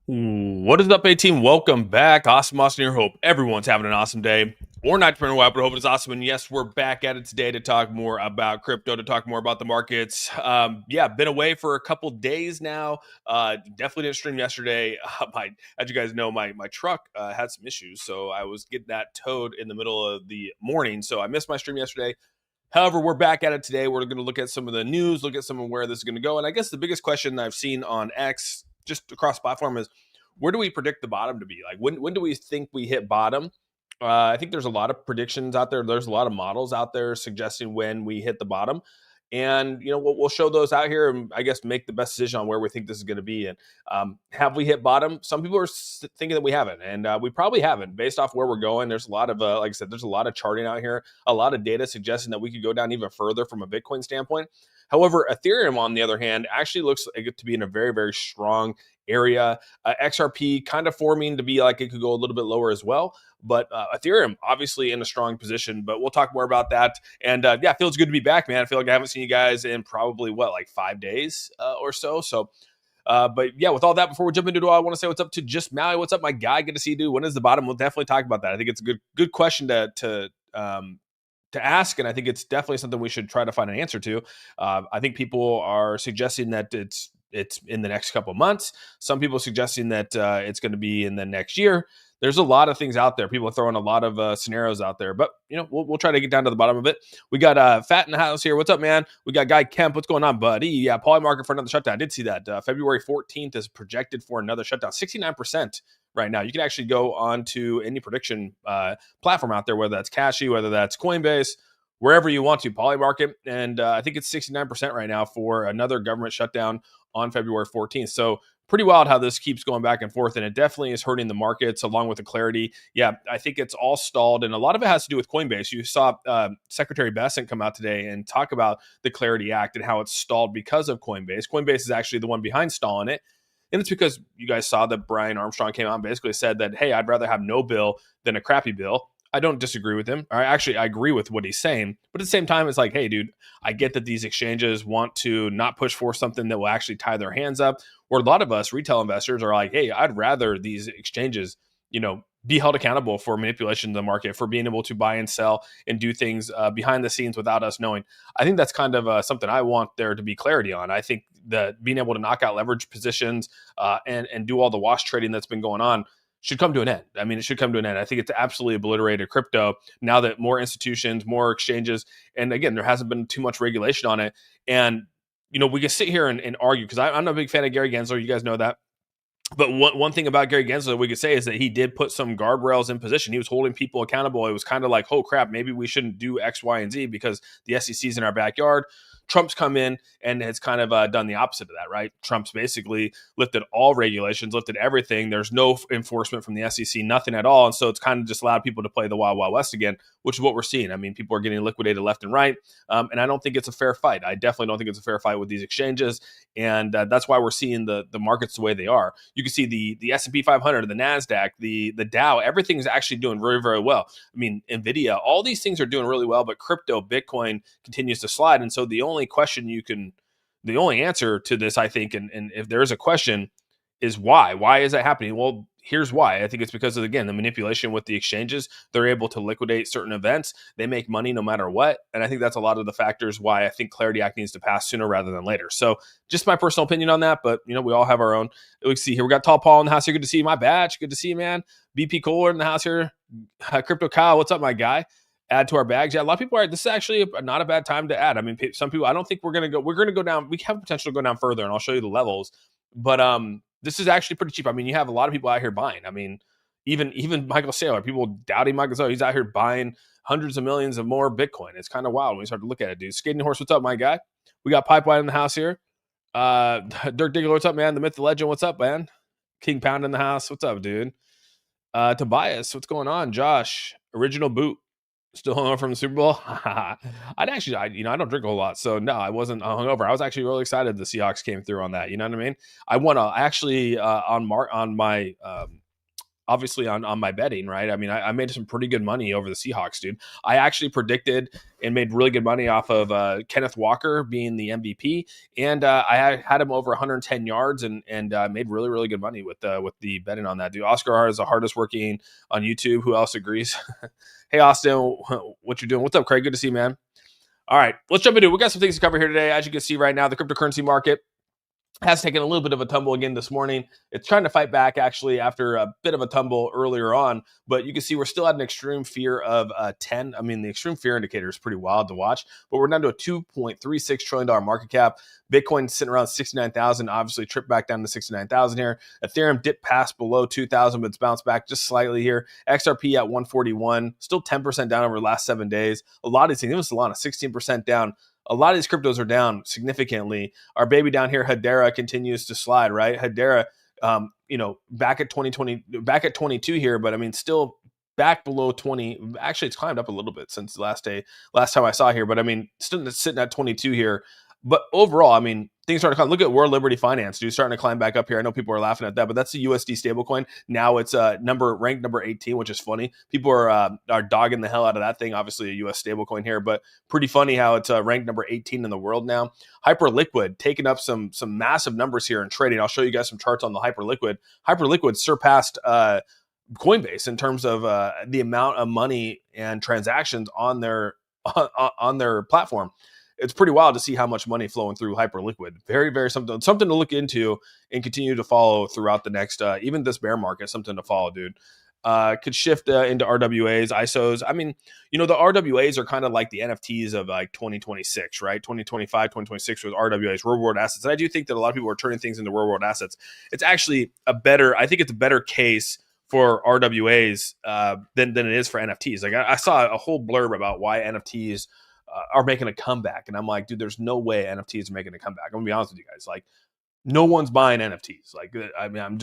What is up, A team? Welcome back. Awesome, awesome here. Hope everyone's having an awesome day or not, depending on what, but hope it's awesome. And yes, we're back at it today to talk more about crypto, to talk more about the markets. Yeah, been away for a couple days now. Definitely didn't stream yesterday. As you guys know, my truck had some issues, so I was getting that towed in the middle of the morning. So I missed my stream yesterday. However, we're back at it today. We're going to look at some of the news, look at some of where this is going to go. And I guess the biggest question I've seen on X, just across platform, is where do we predict the bottom to be? Like, when do we think we hit bottom? I think there's a lot of predictions out there. There's a lot of models out there suggesting when we hit the bottom. And, we'll show those out here and I guess make the best decision on where we think this is going to be. And have we hit bottom? Some people are thinking that we haven't. And we probably haven't based off where we're going. There's a lot of, like I said, there's a lot of charting out here, a lot of data suggesting that we could go down even further from a Bitcoin standpoint. However, Ethereum, on the other hand, actually looks like it to be in a very, very strong area. XRP kind of forming to be like it could go a little bit lower as well. But Ethereum, obviously in a strong position, but we'll talk more about that. And yeah, feels good to be back, man. I feel like I haven't seen you guys in probably like 5 days or so. So, but yeah, with all that, before we jump into it, I want to say what's up to Just Maui. What's up, my guy? Good to see you, dude. When is the bottom? We'll definitely talk about that. I think it's a good question to ask, and I think it's definitely something we should try to find an answer to. I think people are suggesting that it's in the next couple of months. Some people suggesting that it's going to be in the next year. There's a lot of things out there. People are throwing a lot of scenarios out there, but we'll try to get down to the bottom of it. We got Fat in the house here. What's up, man? We got Guy Kemp. What's going on, buddy? Yeah, poly market for another shutdown. I did see that. February 14th is projected for another shutdown. 69% right now. You can actually go on to any prediction platform out there, whether that's Cashy, whether that's Coinbase, wherever you want to, Polymarket. And I think it's 69% right now for another government shutdown on February 14th. So pretty wild how this keeps going back and forth. And it definitely is hurting the markets along with the clarity. Yeah, I think it's all stalled. And a lot of it has to do with Coinbase. You saw Secretary Bessent come out today and talk about the Clarity Act and how it's stalled because of Coinbase. Coinbase is actually the one behind stalling it. And it's because you guys saw that Brian Armstrong came out and basically said that, hey, I'd rather have no bill than a crappy bill. I don't disagree with him. I agree with what he's saying. But at the same time, it's like, hey, dude, I get that these exchanges want to not push for something that will actually tie their hands up. Or a lot of us retail investors are like, hey, I'd rather these exchanges, be held accountable for manipulation of the market, for being able to buy and sell and do things behind the scenes without us knowing. I think that's kind of something I want there to be clarity on. I think that being able to knock out leverage positions and do all the wash trading that's been going on should come to an end. I mean, it should come to an end. I think it's absolutely obliterated crypto now that more institutions, more exchanges, and again, there hasn't been too much regulation on it. And, we can sit here and argue because I'm a big fan of Gary Gensler. You guys know that. But one thing about Gary Gensler we could say is that he did put some guardrails in position. He was holding people accountable. It was kind of like, oh, crap, maybe we shouldn't do X, Y, and Z because the SEC's in our backyard. Trump's come in and has kind of done the opposite of that, right? Trump's basically lifted all regulations, lifted everything. There's no enforcement from the SEC, nothing at all. And so it's kind of just allowed people to play the Wild Wild West again, which is what we're seeing. I mean, people are getting liquidated left and right. And I don't think it's a fair fight. I definitely don't think it's a fair fight with these exchanges. And that's why we're seeing the markets the way they are. You can see the S&P 500, the NASDAQ, the Dow, everything's actually doing very, very well. I mean, NVIDIA, all these things are doing really well, but crypto, Bitcoin continues to slide. And so the only answer to this, I think, and if there is a question, is why? Why is that happening? Well, here's why. I think it's because of, again, the manipulation with the exchanges. They're able to liquidate certain events. They make money no matter what. And I think that's a lot of the factors why I think Clarity Act needs to pass sooner rather than later. So just my personal opinion on that. But, we all have our own. Let's see here. We got Tall Paul in the house here. Good to see you, my badge. Good to see you, man. BP Kohler in the house here. Crypto Kyle, what's up, my guy? Add to our bags. Yeah, a lot of people are. This is actually not a bad time to add. I mean, some people. I don't think we're going to go down. We have potential to go down further, and I'll show you the levels. But this is actually pretty cheap. I mean, you have a lot of people out here buying. I mean, even Michael Saylor, people doubting Michael Saylor, he's out here buying hundreds of millions of more Bitcoin. It's kind of wild when you start to look at it, dude. Skating Horse, what's up, my guy? We got Pipeline in the house here. Dirk Diggler, what's up, man? The Myth, the Legend, what's up, man? King Pound in the house, what's up, dude? Tobias, what's going on? Josh, Original Boot. Still hungover from the Super Bowl? I don't drink a whole lot, so no, I wasn't hungover. I was actually really excited the Seahawks came through on that. You know what I mean? I won actually on my obviously on my betting, right? I mean, I made some pretty good money over the Seahawks, dude. I actually predicted and made really good money off of Kenneth Walker being the MVP, and I had him over 110 yards and made really really good money with the betting on that, dude. Oscar R is the hardest working on YouTube. Who else agrees? Hey Austin, what you doing? What's up, Craig? Good to see you, man. All right, let's jump into it. We got some things to cover here today. As you can see right now, the cryptocurrency market has taken a little bit of a tumble again this morning. It's trying to fight back actually after a bit of a tumble earlier on, but you can see we're still at an extreme fear of 10. I mean, the extreme fear indicator is pretty wild to watch, but we're down to a $2.36 trillion market cap. Bitcoin sitting around 69,000, obviously tripped back down to 69,000 here. Ethereum dipped past below 2,000, but it's bounced back just slightly here. XRP at 141, still 10% down over the last 7 days. A lot of these things, even Solana, 16% down. A lot of these cryptos are down significantly. Our baby down here, Hedera, continues to slide, right? Hedera, back at 2020, back at 22 here, but I mean, still back below 20. Actually, it's climbed up a little bit since last time I saw here, but I mean, still sitting at 22 here. But overall, I mean, things starting to climb. Look at World Liberty Finance, dude, starting to climb back up here. I know people are laughing at that, but that's the USD stablecoin. Now it's ranked number 18, which is funny. People are dogging the hell out of that thing. Obviously, a US stablecoin here, but pretty funny how it's ranked number 18 in the world now. Hyperliquid taking up some massive numbers here in trading. I'll show you guys some charts on the Hyperliquid. Hyperliquid surpassed Coinbase in terms of the amount of money and transactions on their platform. It's pretty wild to see how much money flowing through Hyperliquid. Very, very something to look into and continue to follow throughout the next, even this bear market, something to follow, dude. Could shift into RWAs, ISOs. I mean, the RWAs are kind of like the NFTs of like 2026, right? 2025, 2026 with RWAs, real world assets. And I do think that a lot of people are turning things into real world assets. It's actually I think it's a better case for RWAs than it is for NFTs. Like I saw a whole blurb about why NFTs are making a comeback. And I'm like, dude, there's no way NFTs are making a comeback. I'm gonna be honest with you guys. Like, no one's buying NFTs. Like, I mean,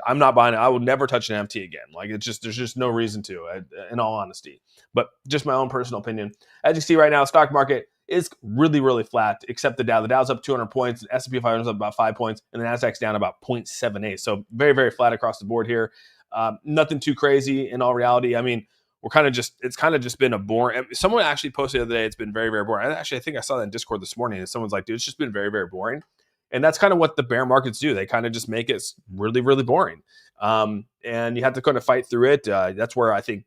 I'm not buying it. I will never touch an NFT again. Like, there's just no reason to, in all honesty. But just my own personal opinion. As you see right now, stock market is really, really flat, except the Dow. The Dow's up 200 points, the S&P 500 is up about 5 points, and the Nasdaq's down about 0.78. So very, very flat across the board here. Nothing too crazy in all reality. I mean, it's kind of just been a boring. Someone actually posted the other day, it's been very, very boring. I think I saw that in Discord this morning, and someone's like, dude, it's just been very, very boring. And that's kind of what the bear markets do. They kind of just make it really, really boring. And you have to kind of fight through it. That's where I think,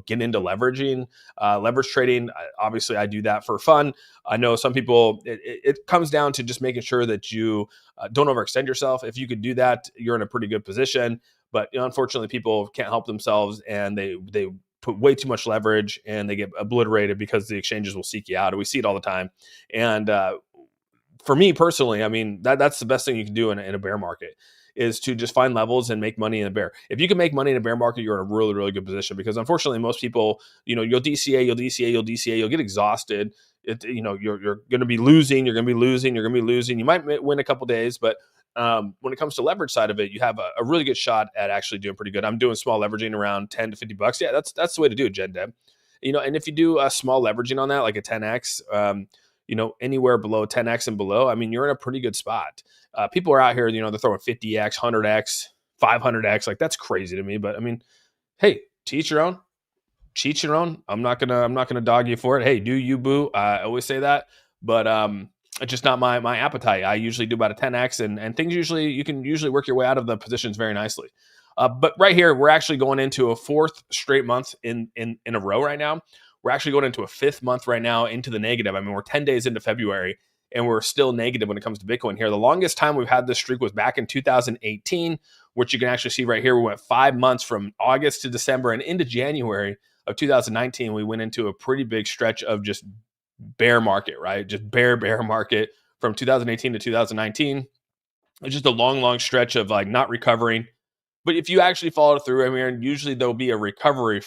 get into leveraging, leverage trading. Obviously, I do that for fun. I know some people, it comes down to just making sure that you don't overextend yourself. If you could do that, you're in a pretty good position. But unfortunately, people can't help themselves, and they put way too much leverage and they get obliterated because the exchanges will seek you out. And we see it all the time. And for me personally, I mean, that's the best thing you can do in a bear market is to just find levels and make money in a bear. If you can make money in a bear market, you're in a really, really good position, because unfortunately most people, you'll DCA, you'll get exhausted. You're going to be losing. You might win a couple days, but when it comes to leverage side of it, you have a really good shot at actually doing pretty good. I'm doing small leveraging around 10 to 50 bucks. Yeah, that's the way to do it, Gen Deb. And if you do a small leveraging on that, like a 10x, anywhere below 10x and below, I mean, you're in a pretty good spot. People are out here, they're throwing 50x, 100x, 500x. Like, that's crazy to me. But I mean, hey, teach your own. Cheat your own. I'm not gonna dog you for it. Hey, do you, boo? I always say that, but it's just not my appetite. I usually do about a 10x, and things you can usually work your way out of the positions very nicely. But right here, we're actually going into a fourth straight month in a row right now. We're actually going into a fifth month right now into the negative. I mean, we're 10 days into February, and we're still negative when it comes to Bitcoin here. The longest time we've had this streak was back in 2018, which you can actually see right here. We went 5 months from August to December, and into January of 2019, we went into a pretty big stretch of just bear market, right? Just bear market from 2018 to 2019. It's just a long stretch of like not recovering. But if you actually follow through, I mean, usually there'll be a recovery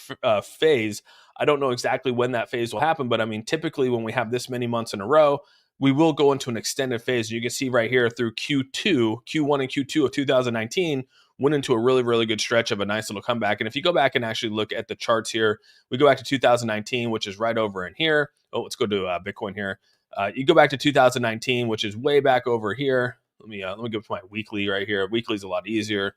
phase. I don't know exactly when that phase will happen, but I mean, typically when we have this many months in a row, we will go into an extended phase. You can see right here through Q1 and Q2 of 2019, went into a really, really good stretch of a nice little comeback. And if you go back and actually look at the charts here, we go back to 2019, which is right over in here. Oh, let's go to Bitcoin here. You go back to 2019, which is way back over here. Let me go to my weekly right here. Weekly is a lot easier.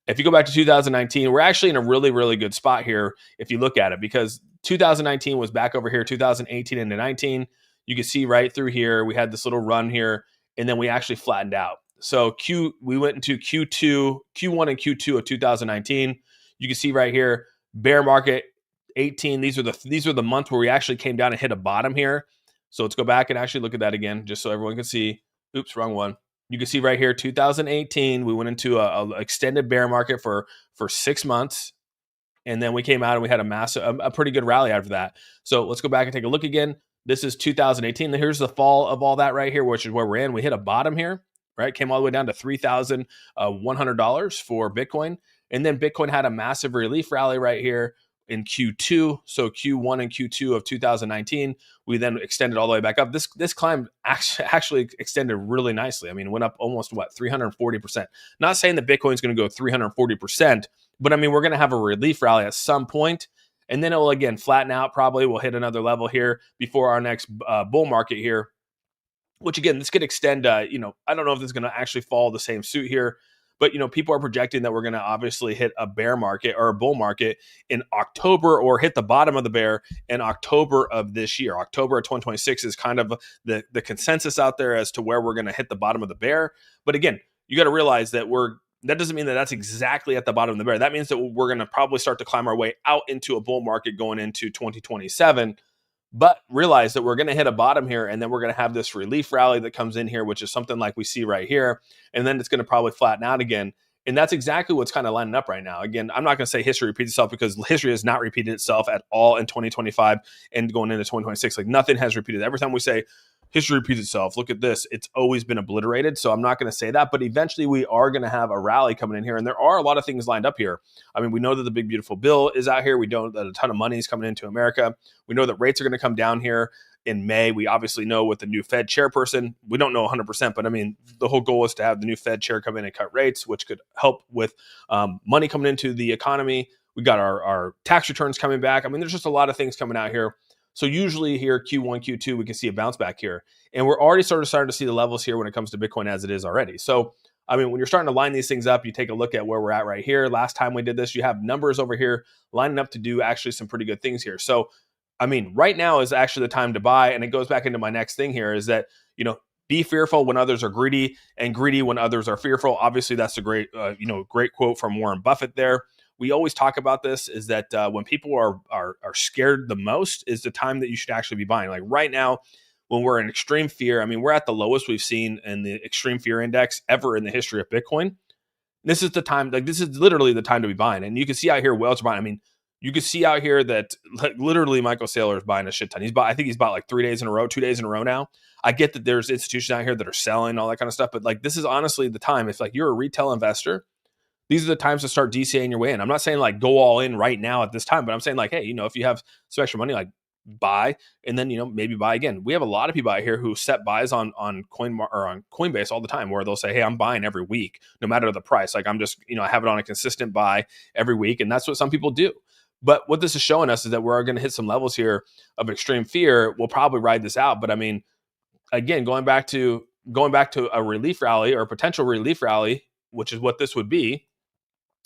If you go back to 2019, we're actually in a really, really good spot here if you look at it, because 2019 was back over here, 2018 into 19. You can see right through here, we had this little run here, and then we actually flattened out. So we went into Q1 and Q2 of 2019. You can see right here, bear market 18. These are the months where we actually came down and hit a bottom here. So let's go back and actually look at that again, just so everyone can see. Oops, wrong one. You can see right here, 2018, we went into a extended bear market for 6 months, and then we came out and we had a pretty good rally after that. So let's go back and take a look again. This is 2018. Here's the fall of all that right here, which is where we're in. We hit a bottom here, right? Came all the way down to $3,100 for Bitcoin, and then Bitcoin had a massive relief rally right here in Q2. So Q1 and Q2 of 2019, we then extended all the way back up. This climb actually extended really nicely. I mean, it went up almost 340%. Not saying that Bitcoin is going to go 340%, but I mean, we're going to have a relief rally at some point, and then it will again flatten out. Probably we'll hit another level here before our next bull market here, which again, this could extend. I don't know if this is going to actually follow the same suit here, but people are projecting that we're going to obviously hit a bear market or a bull market in October, or hit the bottom of the bear in October of this year. October of 2026 is kind of the consensus out there as to where we're going to hit the bottom of the bear. But again, you got to realize that that doesn't mean that that's exactly at the bottom of the bear. That means that we're going to probably start to climb our way out into a bull market going into 2027. But realize that we're going to hit a bottom here, and then we're going to have this relief rally that comes in here, which is something like we see right here. And then it's going to probably flatten out again. And that's exactly what's kind of lining up right now. Again, I'm not going to say history repeats itself, because history has not repeated itself at all in 2025 and going into 2026. Like, nothing has repeated. Every time we say history repeats itself, look at this, it's always been obliterated. So I'm not going to say that, but eventually we are going to have a rally coming in here. And there are a lot of things lined up here. I mean, we know that the big, beautiful bill is out here. We know that a ton of money is coming into America. We know that rates are going to come down here in May. We obviously know with the new Fed chairperson, we don't know 100%, but I mean, the whole goal is to have the new Fed chair come in and cut rates, which could help with money coming into the economy. We got our tax returns coming back. I mean, there's just a lot of things coming out here. So usually here, Q1, Q2, we can see a bounce back here. And we're already starting to see the levels here when it comes to Bitcoin as it is already. So, I mean, when you're starting to line these things up, you take a look at where we're at right here. Last time we did this, you have numbers over here lining up to do actually some pretty good things here. So, I mean, right now is actually the time to buy. And it goes back into my next thing here is that, be fearful when others are greedy, and greedy when others are fearful. Obviously, that's a great quote from Warren Buffett there. We always talk about this, is that when people are scared the most is the time that you should actually be buying. Like right now, when we're in extreme fear, I mean, we're at the lowest we've seen in the extreme fear index ever in the history of Bitcoin. This is the time, like this is literally the time to be buying. And you can see out here whales are buying. I mean, you can see out here that like, literally Michael Saylor is buying a shit ton. I think he's bought like 2 days in a row now. I get that there's institutions out here that are selling all that kind of stuff, but like this is honestly the time. If like you're a retail investor, these are the times to start DCAing your way in. I'm not saying like go all in right now at this time, but I'm saying like, hey, if you have some extra money, like buy, and then maybe buy again. We have a lot of people out here who set buys on Coinbase all the time, where they'll say, hey, I'm buying every week, no matter the price. Like I'm just I have it on a consistent buy every week, and that's what some people do. But what this is showing us is that we're going to hit some levels here of extreme fear. We'll probably ride this out, but I mean, again, going back to a relief rally or a potential relief rally, which is what this would be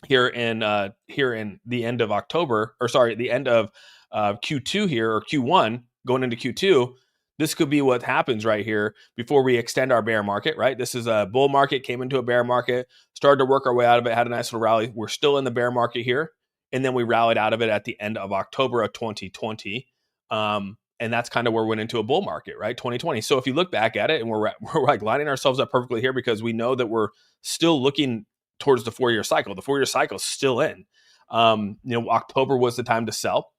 here in the end of October, or sorry, the end of Q2 here, or Q1 going into Q2. This could be what happens right here before we extend our bear market, right? This is a bull market, came into a bear market, started to work our way out of it, had a nice little rally. We're still in the bear market here. And then we rallied out of it at the end of October of 2020. And that's kind of where we went into a bull market, right? 2020. So if you look back at it, and we're like lining ourselves up perfectly here, because we know that we're still looking towards the 4-year cycle. The 4-year cycle is still in. October was the time to sell,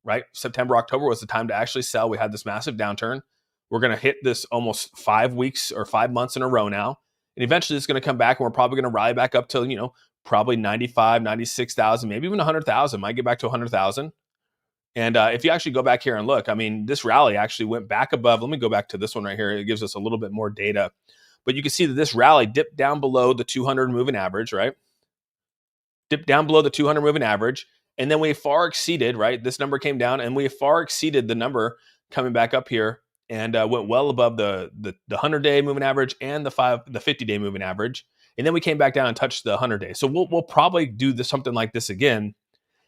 right? September, October was the time to actually sell. We had this massive downturn. We're going to hit this almost 5 weeks or 5 months in a row now. And eventually it's going to come back, and we're probably going to rally back up to, probably 95, 96,000, maybe even 100,000, might get back to 100,000. And if you actually go back here and look, I mean, this rally actually went back above. Let me go back to this one right here. It gives us a little bit more data. But you can see that this rally dipped down below the 200 moving average, right? Dipped down below the 200 moving average. And then we far exceeded, right? This number came down, and we far exceeded the number coming back up here, and went well above the 100-day moving average and the 50-day moving average. and then we came back down and touched the 100-day. So we'll probably do something like this again,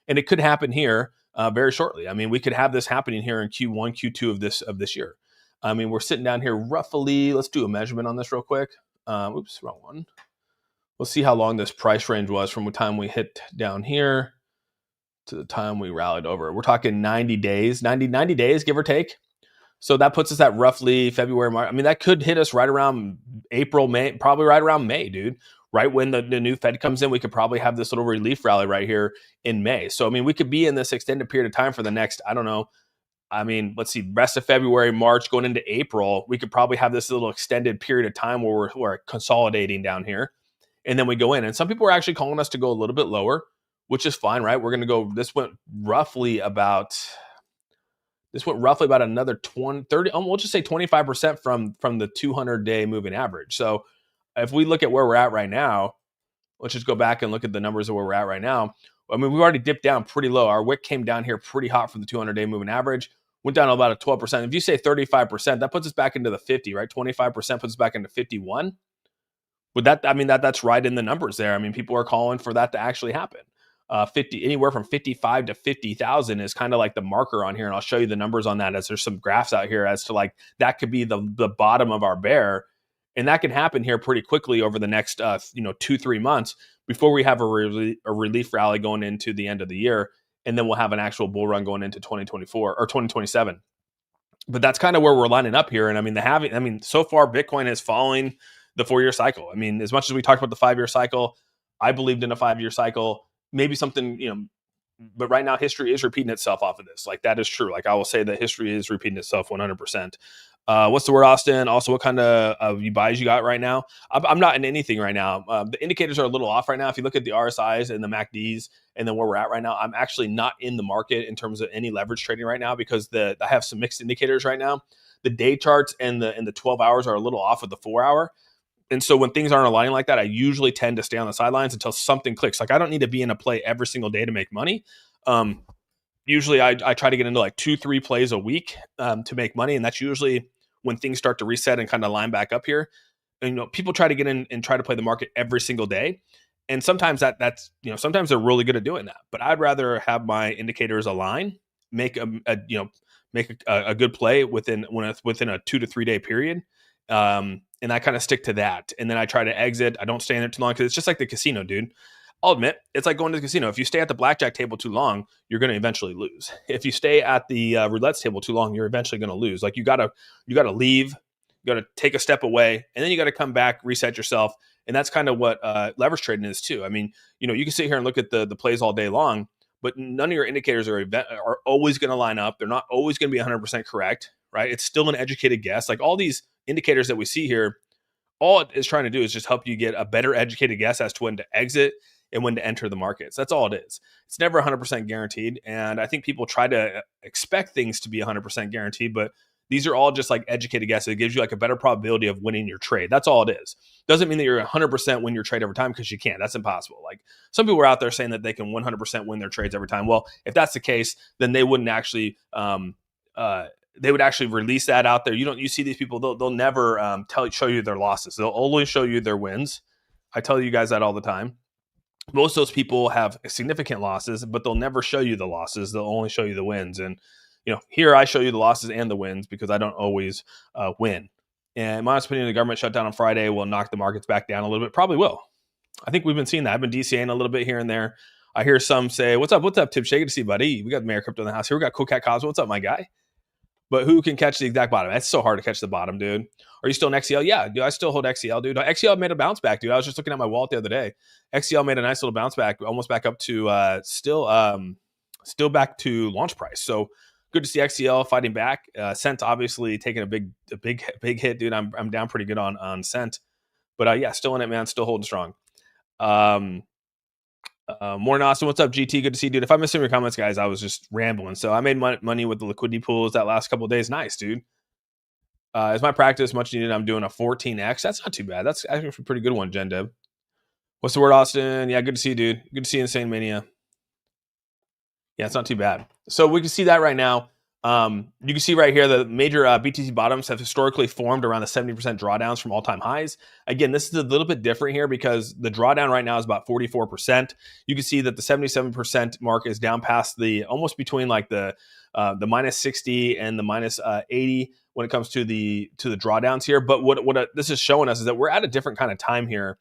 and it could happen here very shortly. I mean, we could have this happening here in Q1, Q2 of this year. I mean, we're sitting down here roughly. Let's do a measurement on this real quick. Oops, wrong one. We'll see how long this price range was from the time we hit down here to the time we rallied over. We're talking 90 days, 90 days, give or take. So that puts us at roughly February, March. I mean, that could hit us right around April, May, probably right around May, dude. Right when the new Fed comes in, we could probably have this little relief rally right here in May. So, I mean, we could be in this extended period of time for the next, I don't know. I mean, let's see, rest of February, March, going into April, we could probably have this little extended period of time where we're consolidating down here. And then we go in. And some people are actually calling us to go a little bit lower, which is fine, right? We're going to go, this went roughly about another 20, 30, we'll just say 25% from the 200-day moving average. So if we look at where we're at right now, let's just go back and look at the numbers of where we're at right now. I mean, we've already dipped down pretty low. Our wick came down here pretty hot from the 200-day moving average, went down to about a 12%. If you say 35%, that puts us back into the 50, right? 25% puts us back into 51. Would that, I mean, that's right in the numbers there. I mean, people are calling for that to actually happen. 50, anywhere from 55 to 50,000 is kind of like the marker on here. And I'll show you the numbers on that as there's some graphs out here as to like, that could be the bottom of our bear. And that can happen here pretty quickly over the next, 2-3 months before we have a relief rally going into the end of the year. And then we'll have an actual bull run going into 2024 or 2027. But that's kind of where we're lining up here. And I mean, so far Bitcoin is following the 4-year cycle. I mean, as much as we talked about the 5-year cycle, I believed in a 5-year cycle, maybe something, but right now history is repeating itself off of this. Like, that is true. Like, I will say that history is repeating itself 100%. What's the word, Austin? Also, what kind of buys you got right now? I'm not in anything right now. The indicators are a little off right now. If you look at the RSIs and the MACDs and then where we're at right now, I'm actually not in the market in terms of any leverage trading right now because I have some mixed indicators right now. The day charts and the 12 hours are a little off of the 4-hour. And so when things aren't aligning like that, I usually tend to stay on the sidelines until something clicks. Like, I don't need to be in a play every single day to make money. Usually I try to get into like 2-3 plays a week to make money. And that's usually when things start to reset and kind of line back up here. And, people try to get in and try to play the market every single day. And sometimes that's sometimes they're really good at doing that. But I'd rather have my indicators align, make a good play within a 2 to 3 day period. And I kind of stick to that. And then I try to exit. I don't stay in there too long because it's just like the casino, dude. I'll admit, it's like going to the casino. If you stay at the blackjack table too long, you're going to eventually lose. If you stay at the roulette table too long, you're eventually going to lose. Like, you got to leave, you got to take a step away, and then you got to come back, reset yourself. And that's kind of what leverage trading is too. I mean, you can sit here and look at the plays all day long, but none of your indicators are always going to line up. They're not always going to be 100% correct, right? It's still an educated guess. Like, all these indicators that we see here, all it is trying to do is just help you get a better educated guess as to when to exit and when to enter the markets. That's all it is. It's never 100% guaranteed. And I think people try to expect things to be 100% guaranteed, but these are all just like educated guesses. It gives you like a better probability of winning your trade. That's all it is. Doesn't mean that you're 100% win your trade every time, because you can't. That's impossible. Like, some people are out there saying that they can 100% win their trades every time. Well, if that's the case, then they wouldn't actually they would actually release that out there. You see these people, they'll never show you their losses. They'll always show you their wins. I tell you guys that all the time. Most of those people have significant losses, but they'll never show you the losses. They'll only show you the wins. And here I show you the losses and the wins because I don't always win. And in my opinion, the government shutdown on Friday will knock the markets back down a little bit. Probably will. I think we've been seeing that. I've been DCAing a little bit here and there. I hear some say, "What's up, Tim Shea? Good to see you, buddy. We got Mayor Crypto in the house here. We got Cool Cat Cosmo. What's up, my guy?" But who can catch the exact bottom? That's so hard to catch the bottom, dude. Are you still in XCL? Yeah, dude, I still hold XCL, dude. XCL made a bounce back, dude. I was just looking at my wallet the other day. XCL made a nice little bounce back, almost back up to still back to launch price. So good to see XCL fighting back. Cent obviously taking a big hit, dude. I'm down pretty good on Cent, but yeah, still in it, man. Still holding strong. Morning, Austin. What's up, GT? Good to see you, dude. If I missed your comments, guys, I was just rambling. So I made money with the liquidity pools that last couple of days. Nice, dude. As my practice much needed, I'm doing a 14x. That's not too bad. That's actually a pretty good one, Jen Deb. What's the word, Austin? Yeah, good to see you, dude. Good to see you, Insane Mania. Yeah, it's not too bad. So we can see that right now. You can see right here the major BTC bottoms have historically formed around the 70% drawdowns from all-time highs. Again, this is a little bit different here because the drawdown right now is about 44%. You can see that the 77% mark is down past the almost between like the minus 60 and the minus 80 when it comes to the drawdowns here. But what this is showing us is that we're at a different kind of time here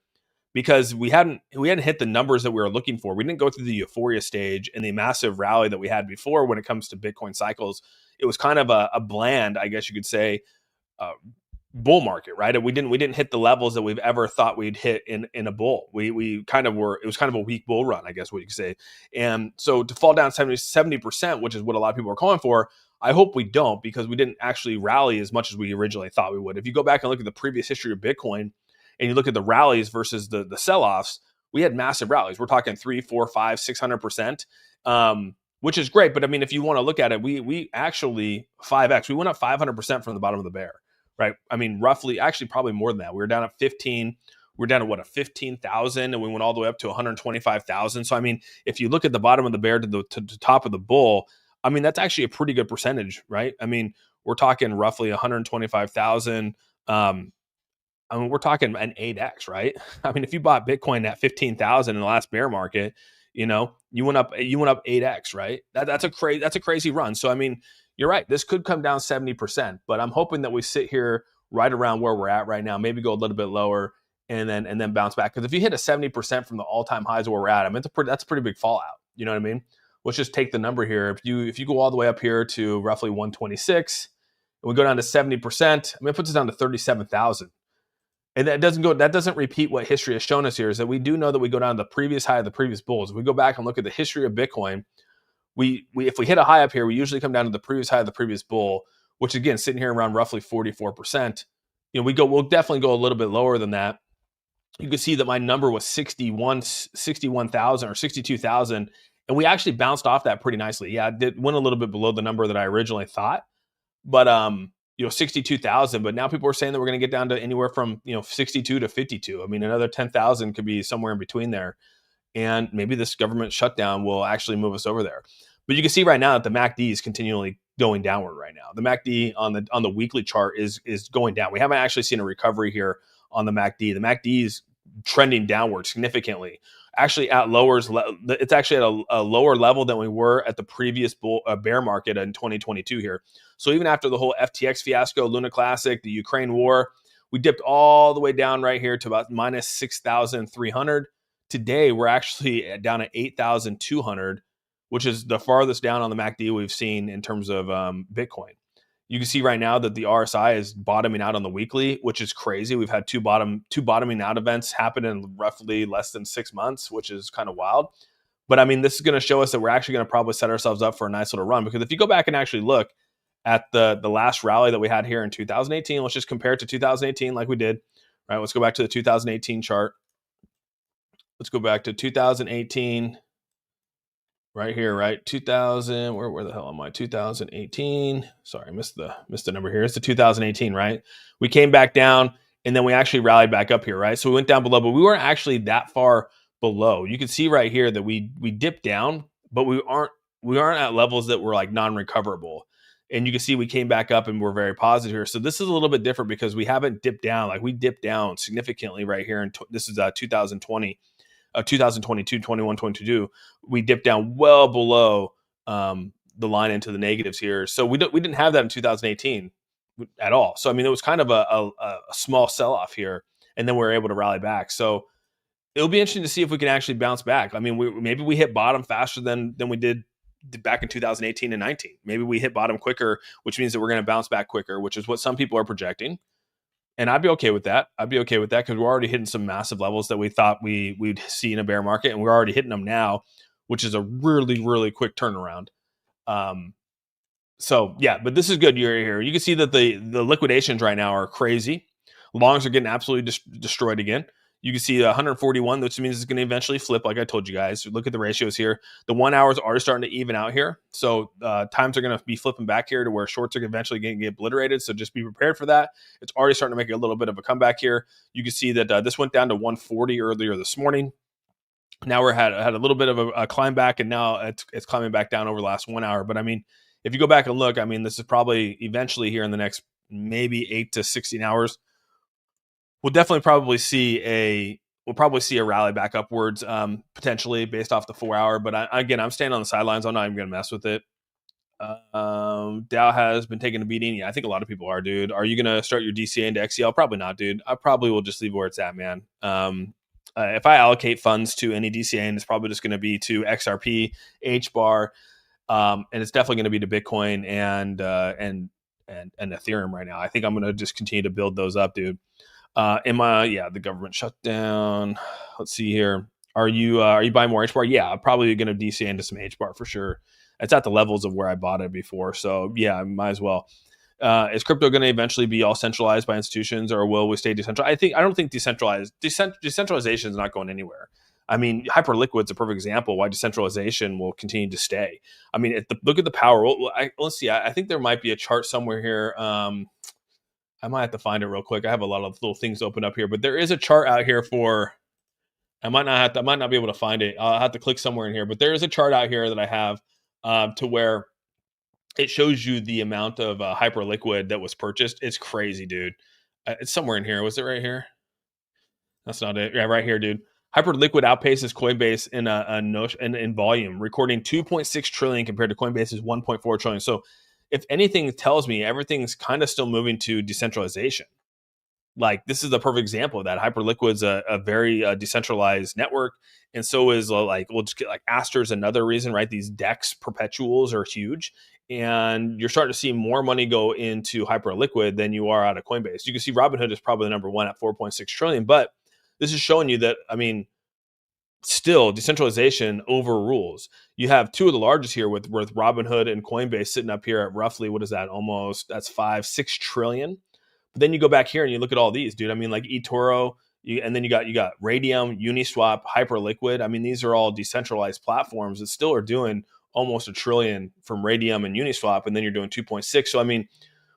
because we hadn't hit the numbers that we were looking for. We didn't go through the euphoria stage and the massive rally that we had before when it comes to Bitcoin cycles. It was kind of a bland, I guess you could say, uh, bull market, right? We didn't hit the levels that we've ever thought we'd hit in a bull. We kind of were. It was kind of a weak bull run, I guess what you could say. And so to fall down 70%, which is what a lot of people are calling for, I hope we don't, because we didn't actually rally as much as we originally thought we would. If you go back and look at the previous history of Bitcoin, and you look at the rallies versus the sell-offs, we had massive rallies. We're talking 3, 4, 5, 600%, which is great. But I mean, if you want to look at it, we actually 5x. We went up 500% from the bottom of the bear, right? I mean, roughly, actually, probably more than that. We were down at 15. We were down at what, a 15,000, and we went all the way up to 125,000. So I mean, if you look at the bottom of the bear to the top of the bull, I mean, that's actually a pretty good percentage, right? I mean, we're talking roughly 125,000. I mean, we're talking an 8x, right? I mean, if you bought Bitcoin at 15,000 in the last bear market, you went up 8x, right? That's a crazy run. So I mean, you're right. This could come down 70%, but I'm hoping that we sit here right around where we're at right now, maybe go a little bit lower and then bounce back. Because if you hit a 70% from the all-time highs where we're at, I mean, that's a pretty big fallout. You know what I mean? Let's just take the number here. If you go all the way up here to roughly 126, and we go down to 70%, I mean, it puts us down to 37,000. And that doesn't repeat what history has shown us here, is that we do know that we go down to the previous high of the previous bulls. If we go back and look at the history of Bitcoin, if we hit a high up here, we usually come down to the previous high of the previous bull, which again, sitting here around roughly 44%. We'll definitely go a little bit lower than that. You can see that my number was 61,000 or 62,000, and we actually bounced off that pretty nicely. Yeah, it went a little bit below the number that I originally thought, but 62,000, but now people are saying that we're going to get down to anywhere from 62 to 52. I mean, another 10,000 could be somewhere in between there, and maybe this government shutdown will actually move us over there. But you can see right now that the MACD is continually going downward right now. The MACD on the weekly chart is going down. We haven't actually seen a recovery here on the MACD. The MACD is trending downward significantly. Actually, it's actually at a lower level than we were at the previous bear market in 2022 here. So even after the whole FTX fiasco, Luna Classic, the Ukraine war, we dipped all the way down right here to about minus 6,300. Today, we're actually down at 8,200, which is the farthest down on the MACD we've seen in terms of Bitcoin. You can see right now that the RSI is bottoming out on the weekly, which is crazy. We've had two bottoming out events happen in roughly less than 6 months, which is kind of wild. But I mean, this is going to show us that we're actually going to probably set ourselves up for a nice little run, because if you go back and actually look at the last rally that we had here in 2018, let's just compare it to 2018 like we did. Right? Let's go back to the 2018 chart. Let's go back to 2018. Right here, right? 2000, where the hell am I? 2018. Sorry, I missed the number here. It's the 2018, right? We came back down, and then we actually rallied back up here, right? So we went down below, but we weren't actually that far below. You can see right here that we dipped down, but we aren't at levels that were like non-recoverable. And you can see we came back up and we're very positive here. So this is a little bit different because we haven't dipped down. Like we dipped down significantly right here. And this is 2020. 2022, 21, 22, we dipped down well below the line into the negatives here. So we didn't have that in 2018 at all. So I mean, it was kind of a small sell-off here, and then we were able to rally back. So it'll be interesting to see if we can actually bounce back. I mean, maybe we hit bottom faster than we did back in 2018 and 19. Maybe we hit bottom quicker, which means that we're going to bounce back quicker, which is what some people are projecting. And I'd be okay with that. Because we're already hitting some massive levels that we thought we'd see in a bear market, and we're already hitting them now, which is a really, really quick turnaround. So yeah, but this is good. You're here. You can see that the liquidations right now are crazy. Longs are getting absolutely destroyed again. You can see 141, which means it's going to eventually flip, like I told you guys. Look at the ratios here. The 1 hours are starting to even out here. So times are going to be flipping back here to where shorts are eventually going to get obliterated. So just be prepared for that. It's already starting to make a little bit of a comeback here. You can see that this went down to 140 earlier this morning. Now we're had a little bit of a climb back, and now it's climbing back down over the last 1 hour. But I mean, if you go back and look, I mean, this is probably eventually here in the next maybe 8 to 16 hours, we'll definitely probably see a rally back upwards, potentially based off the 4 hour. But again, I'm staying on the sidelines. I'm not even going to mess with it. Dow has been taking a beating. Yeah, I think a lot of people are, dude. Are you going to start your DCA into XCL? Probably not, dude. I probably will just leave where it's at, man. If I allocate funds to any DCA, it's probably just going to be to XRP, HBAR, and it's definitely going to be to Bitcoin and Ethereum right now. I think I'm going to just continue to build those up, dude. The government shutdown. Let's see here. Are you buying more HBAR? Yeah, I'm probably going to DCA into some HBAR for sure. It's at the levels of where I bought it before, so yeah, I might as well. Is crypto going to eventually be all centralized by institutions, or will we stay decentralized? I don't think decentralization is not going anywhere. I mean, Hyperliquid's a perfect example why decentralization will continue to stay. I mean, look at the power. Let's see. I think there might be a chart somewhere here. I might have to find it real quick. I have a lot of little things open up here, but there is a chart out here for. I might not be able to find it. I'll have to click somewhere in here, but there is a chart out here that I have to where it shows you the amount of Hyperliquid that was purchased. It's crazy, dude. It's somewhere in here. Was it right here? That's not it. Yeah, right here, dude. Hyperliquid outpaces Coinbase in volume, recording 2.6 trillion compared to Coinbase's 1.4 trillion. So, if anything tells me everything's kind of still moving to decentralization. Like, this is a perfect example of that. Hyperliquid's a very decentralized network, and so is we'll just get like Aster's another reason, right? These DEX perpetuals are huge, and you're starting to see more money go into Hyperliquid than you are out of Coinbase. You can see Robinhood is probably the number one at 4.6 trillion, but this is showing you that, I mean, still decentralization overrules. You have two of the largest here with Robinhood and Coinbase sitting up here at roughly, what is that? That's 5-6 trillion. But then you go back here and you look at all these, dude. I mean, like eToro, and then you got Radium, Uniswap, Hyperliquid. I mean, these are all decentralized platforms that still are doing almost $1 trillion from Radium and Uniswap, and then you're doing 2.6. So I mean,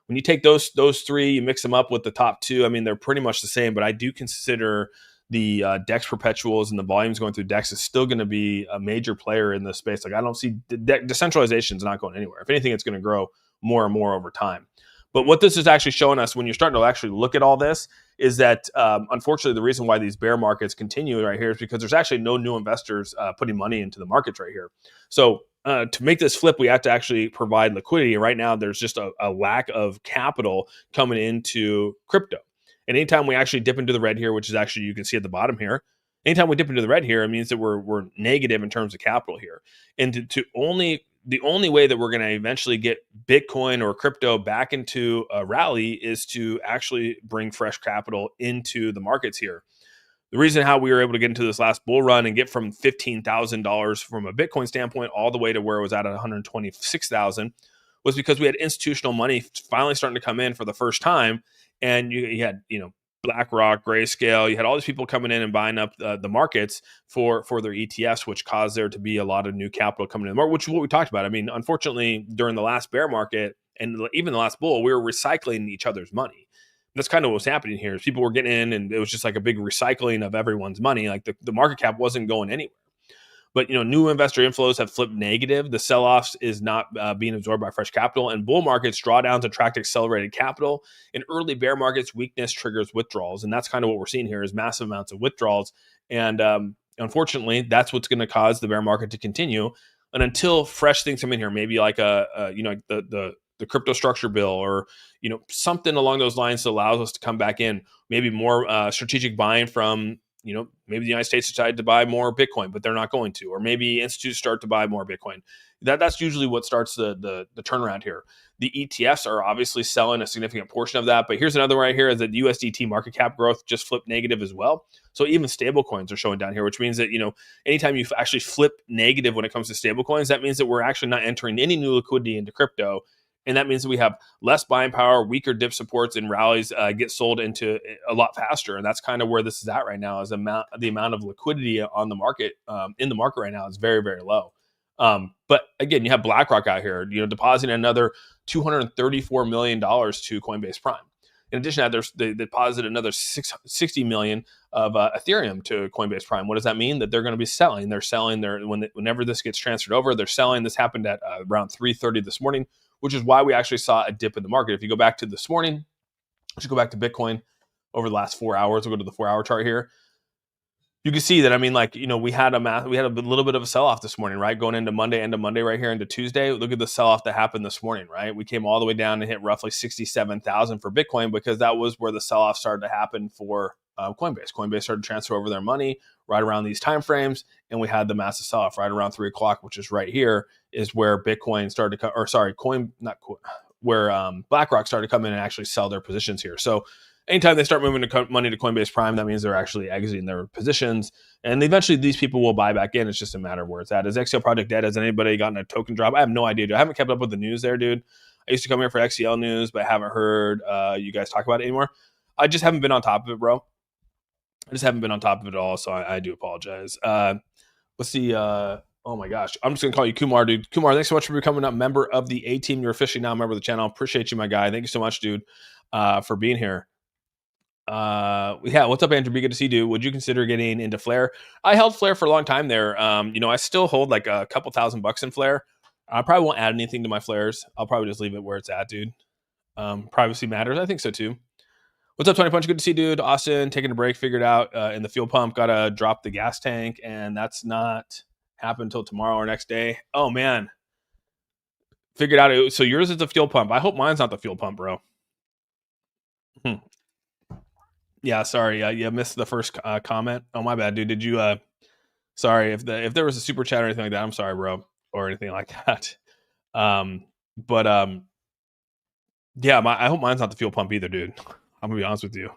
when you take those three, you mix them up with the top two. I mean, they're pretty much the same. But I do consider the DEX perpetuals and the volumes going through DEX is still going to be a major player in this space. Like, I don't see decentralization is not going anywhere. If anything, it's going to grow more and more over time. But what this is actually showing us when you're starting to actually look at all this is that, unfortunately, the reason why these bear markets continue right here is because there's actually no new investors putting money into the markets right here. So to make this flip, we have to actually provide liquidity. Right now, there's just a lack of capital coming into crypto. And anytime we actually dip into the red here, which is actually, you can see at the bottom here, anytime we dip into the red here, it means that we're negative in terms of capital here. And the only way that we're going to eventually get Bitcoin or crypto back into a rally is to actually bring fresh capital into the markets here. The reason how we were able to get into this last bull run and get from $15,000 from a Bitcoin standpoint all the way to where it was at 126,000 was because we had institutional money finally starting to come in for the first time. And you had, BlackRock, Grayscale, you had all these people coming in and buying up the markets for their ETFs, which caused there to be a lot of new capital coming in the market, which is what we talked about. I mean, unfortunately, during the last bear market and even the last bull, we were recycling each other's money. That's kind of what was happening here. People were getting in, and it was just like a big recycling of everyone's money. Like the market cap wasn't going anywhere. But, new investor inflows have flipped negative. The sell-offs is not being absorbed by fresh capital. And bull markets, drawdowns attract accelerated capital. In early bear markets, weakness triggers withdrawals. And that's kind of what we're seeing here is massive amounts of withdrawals. And unfortunately, that's what's going to cause the bear market to continue. And until fresh things come in here, maybe like the crypto structure bill or, something along those lines that allows us to come back in, maybe more strategic buying from, maybe the United States decided to buy more Bitcoin, but they're not going to, or maybe institutes start to buy more Bitcoin. That's usually what starts the turnaround here. The ETFs are obviously selling a significant portion of that, but here's another one right here is that the USDT market cap growth just flipped negative as well. So even stable coins are showing down here, which means that, anytime you actually flip negative when it comes to stable coins, that means that we're actually not entering any new liquidity into crypto. And that means that we have less buying power, weaker dip supports, and rallies get sold into a lot faster. And that's kind of where this is at right now. Is the amount of liquidity on the market in the market right now is very, very low. But again, you have BlackRock out here, depositing another $234 million to Coinbase Prime. In addition to that, they deposited another 60 million of Ethereum to Coinbase Prime. What does that mean? That they're going to be selling. They're selling whenever this gets transferred over, they're selling. This happened at around 3:30 this morning, which is why we actually saw a dip in the market. If you go back to this morning, let's go back to Bitcoin over the last 4 hours. We'll go to the 4-hour chart here. You can see that, I mean, like, we had a little bit of a sell-off this morning, right? Going into Monday, end of Monday right here into Tuesday. Look at the sell-off that happened this morning, right? We came all the way down and hit roughly 67,000 for Bitcoin because that was where the sell-off started to happen for Coinbase. Coinbase started to transfer over their money right around these time frames, and we had the massive sell-off right around 3 o'clock, which is right here, is where Bitcoin started to where BlackRock started to come in and actually sell their positions here. So anytime they start moving money to Coinbase Prime, that means they're actually exiting their positions. And eventually these people will buy back in. It's just a matter of where it's at. Is XCL Project dead? Has anybody gotten a token drop? I have no idea, dude. I haven't kept up with the news there, dude. I used to come here for XCL news, but I haven't heard you guys talk about it anymore. I just haven't been on top of it, bro. I just haven't been on top of it at all, so I do apologize. Let's see. Oh my gosh. I'm just going to call you Kumar, dude. Kumar, thanks so much for becoming a member of the A team. You're officially now a member of the channel. Appreciate you, my guy. Thank you so much, dude, for being here. Yeah, what's up, Andrew? Be good to see you, dude. Would you consider getting into Flare? I held Flare for a long time there. I still hold like a couple $1,000 in Flare. I probably won't add anything to my Flares. I'll probably just leave it where it's at, dude. Privacy matters. I think so too. What's up, Tony Punch? Good to see you, dude. Austin, taking a break, figured out in the fuel pump, gotta drop the gas tank, and that's not happen until tomorrow or next day. Oh man. Figured out so yours is the fuel pump. I hope mine's not the fuel pump, bro. Yeah, sorry. You missed the first comment. Oh, my bad, dude. Did you? Sorry if there was a super chat or anything like that. I'm sorry, bro, or anything like that. Yeah. I hope mine's not the fuel pump either, dude. I'm gonna be honest with you.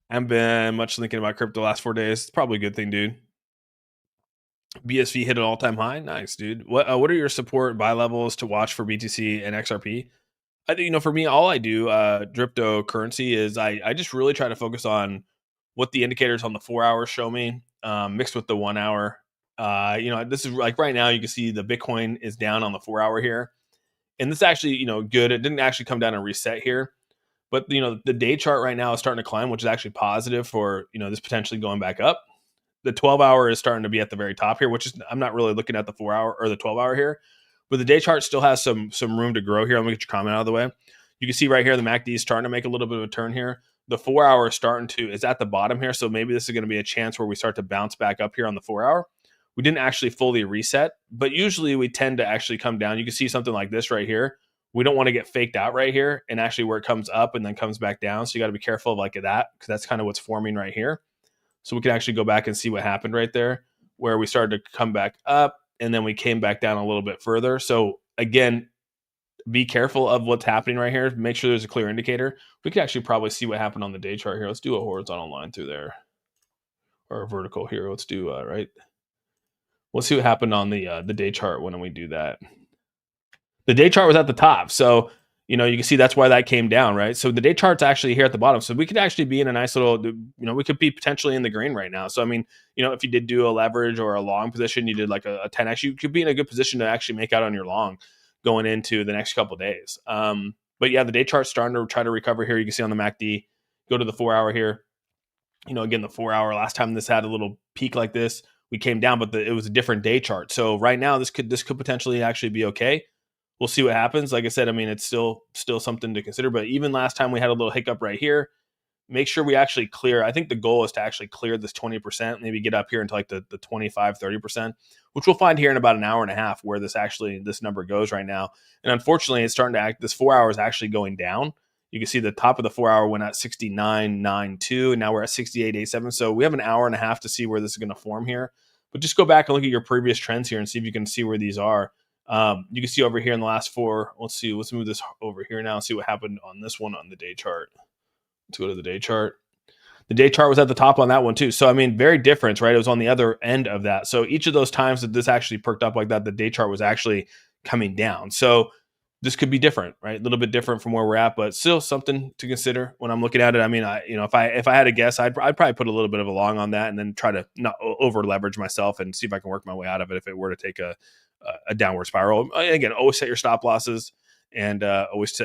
I haven't been much thinking about crypto the last 4 days. It's probably a good thing, dude. BSV hit an all-time high. Nice, dude. What are your support buy levels to watch for BTC and XRP? I think, for me, all I do, cryptocurrency, is I just really try to focus on what the indicators on the 4 hours show me, mixed with the 1 hour. This is like right now, you can see the Bitcoin is down on the 4 hour here. And this is actually, good. It didn't actually come down and reset here. But, the day chart right now is starting to climb, which is actually positive for, this potentially going back up. The 12 hour is starting to be at the very top here, which is, I'm not really looking at the 4 hour or the 12 hour here. But the day chart still has some room to grow here. Let me get your comment out of the way. You can see right here, the MACD is starting to make a little bit of a turn here. The 4 hour is at the bottom here. So maybe this is going to be a chance where we start to bounce back up here on the 4 hour. We didn't actually fully reset, but usually we tend to actually come down. You can see something like this right here. We don't want to get faked out right here, and actually where it comes up and then comes back down. So you got to be careful of like that, because that's kind of what's forming right here. So we can actually go back and see what happened right there, where we started to come back up and then we came back down a little bit further. So again, be careful of what's happening right here. Make sure there's a clear indicator. We could actually probably see what happened on the day chart here. Let's do a horizontal line through there, or a vertical here. Let's do right. We'll see what happened on the day chart when we do that. The day chart was at the top, so you can see that's why that came down, right? So the day chart's actually here at the bottom, so we could actually be in a nice little, we could be potentially in the green right now. So I mean, if you did do a leverage or a long position, you did like a 10x, you could be in a good position to actually make out on your long going into the next couple of days. But yeah, the day chart's starting to try to recover here. You can see on the MACD. Go to the 4 hour here. Again, the 4 hour, last time this had a little peak like this, we came down, but it was a different day chart. So right now, this could potentially actually be okay. We'll see what happens. Like I said, I mean, it's still something to consider. But even last time we had a little hiccup right here. Make sure we actually clear. I think the goal is to actually clear this 20%, maybe get up here into like the 25, 30%, which we'll find here in about an hour and a half where this number goes right now. And unfortunately, it's starting to act, this 4 hour is actually going down. You can see the top of the 4 hour went at 69.92, and now we're at 68.87. So we have an hour and a half to see where this is going to form here. But just go back and look at your previous trends here and see if you can see where these are. You can see over here in the last four. Let's move this over here now and see what happened on this one on the day chart. Let's go to the day chart. The day chart was at the top on that one too. So, I mean, very different, right? It was on the other end of that. So each of those times that this actually perked up like that, the day chart was actually coming down. So this could be different, right? A little bit different from where we're at, but still something to consider when I'm looking at it. I mean, if I had to guess, I'd probably put a little bit of a long on that and then try to not over leverage myself and see if I can work my way out of it if it were to take a downward spiral. Again, always set your stop losses and always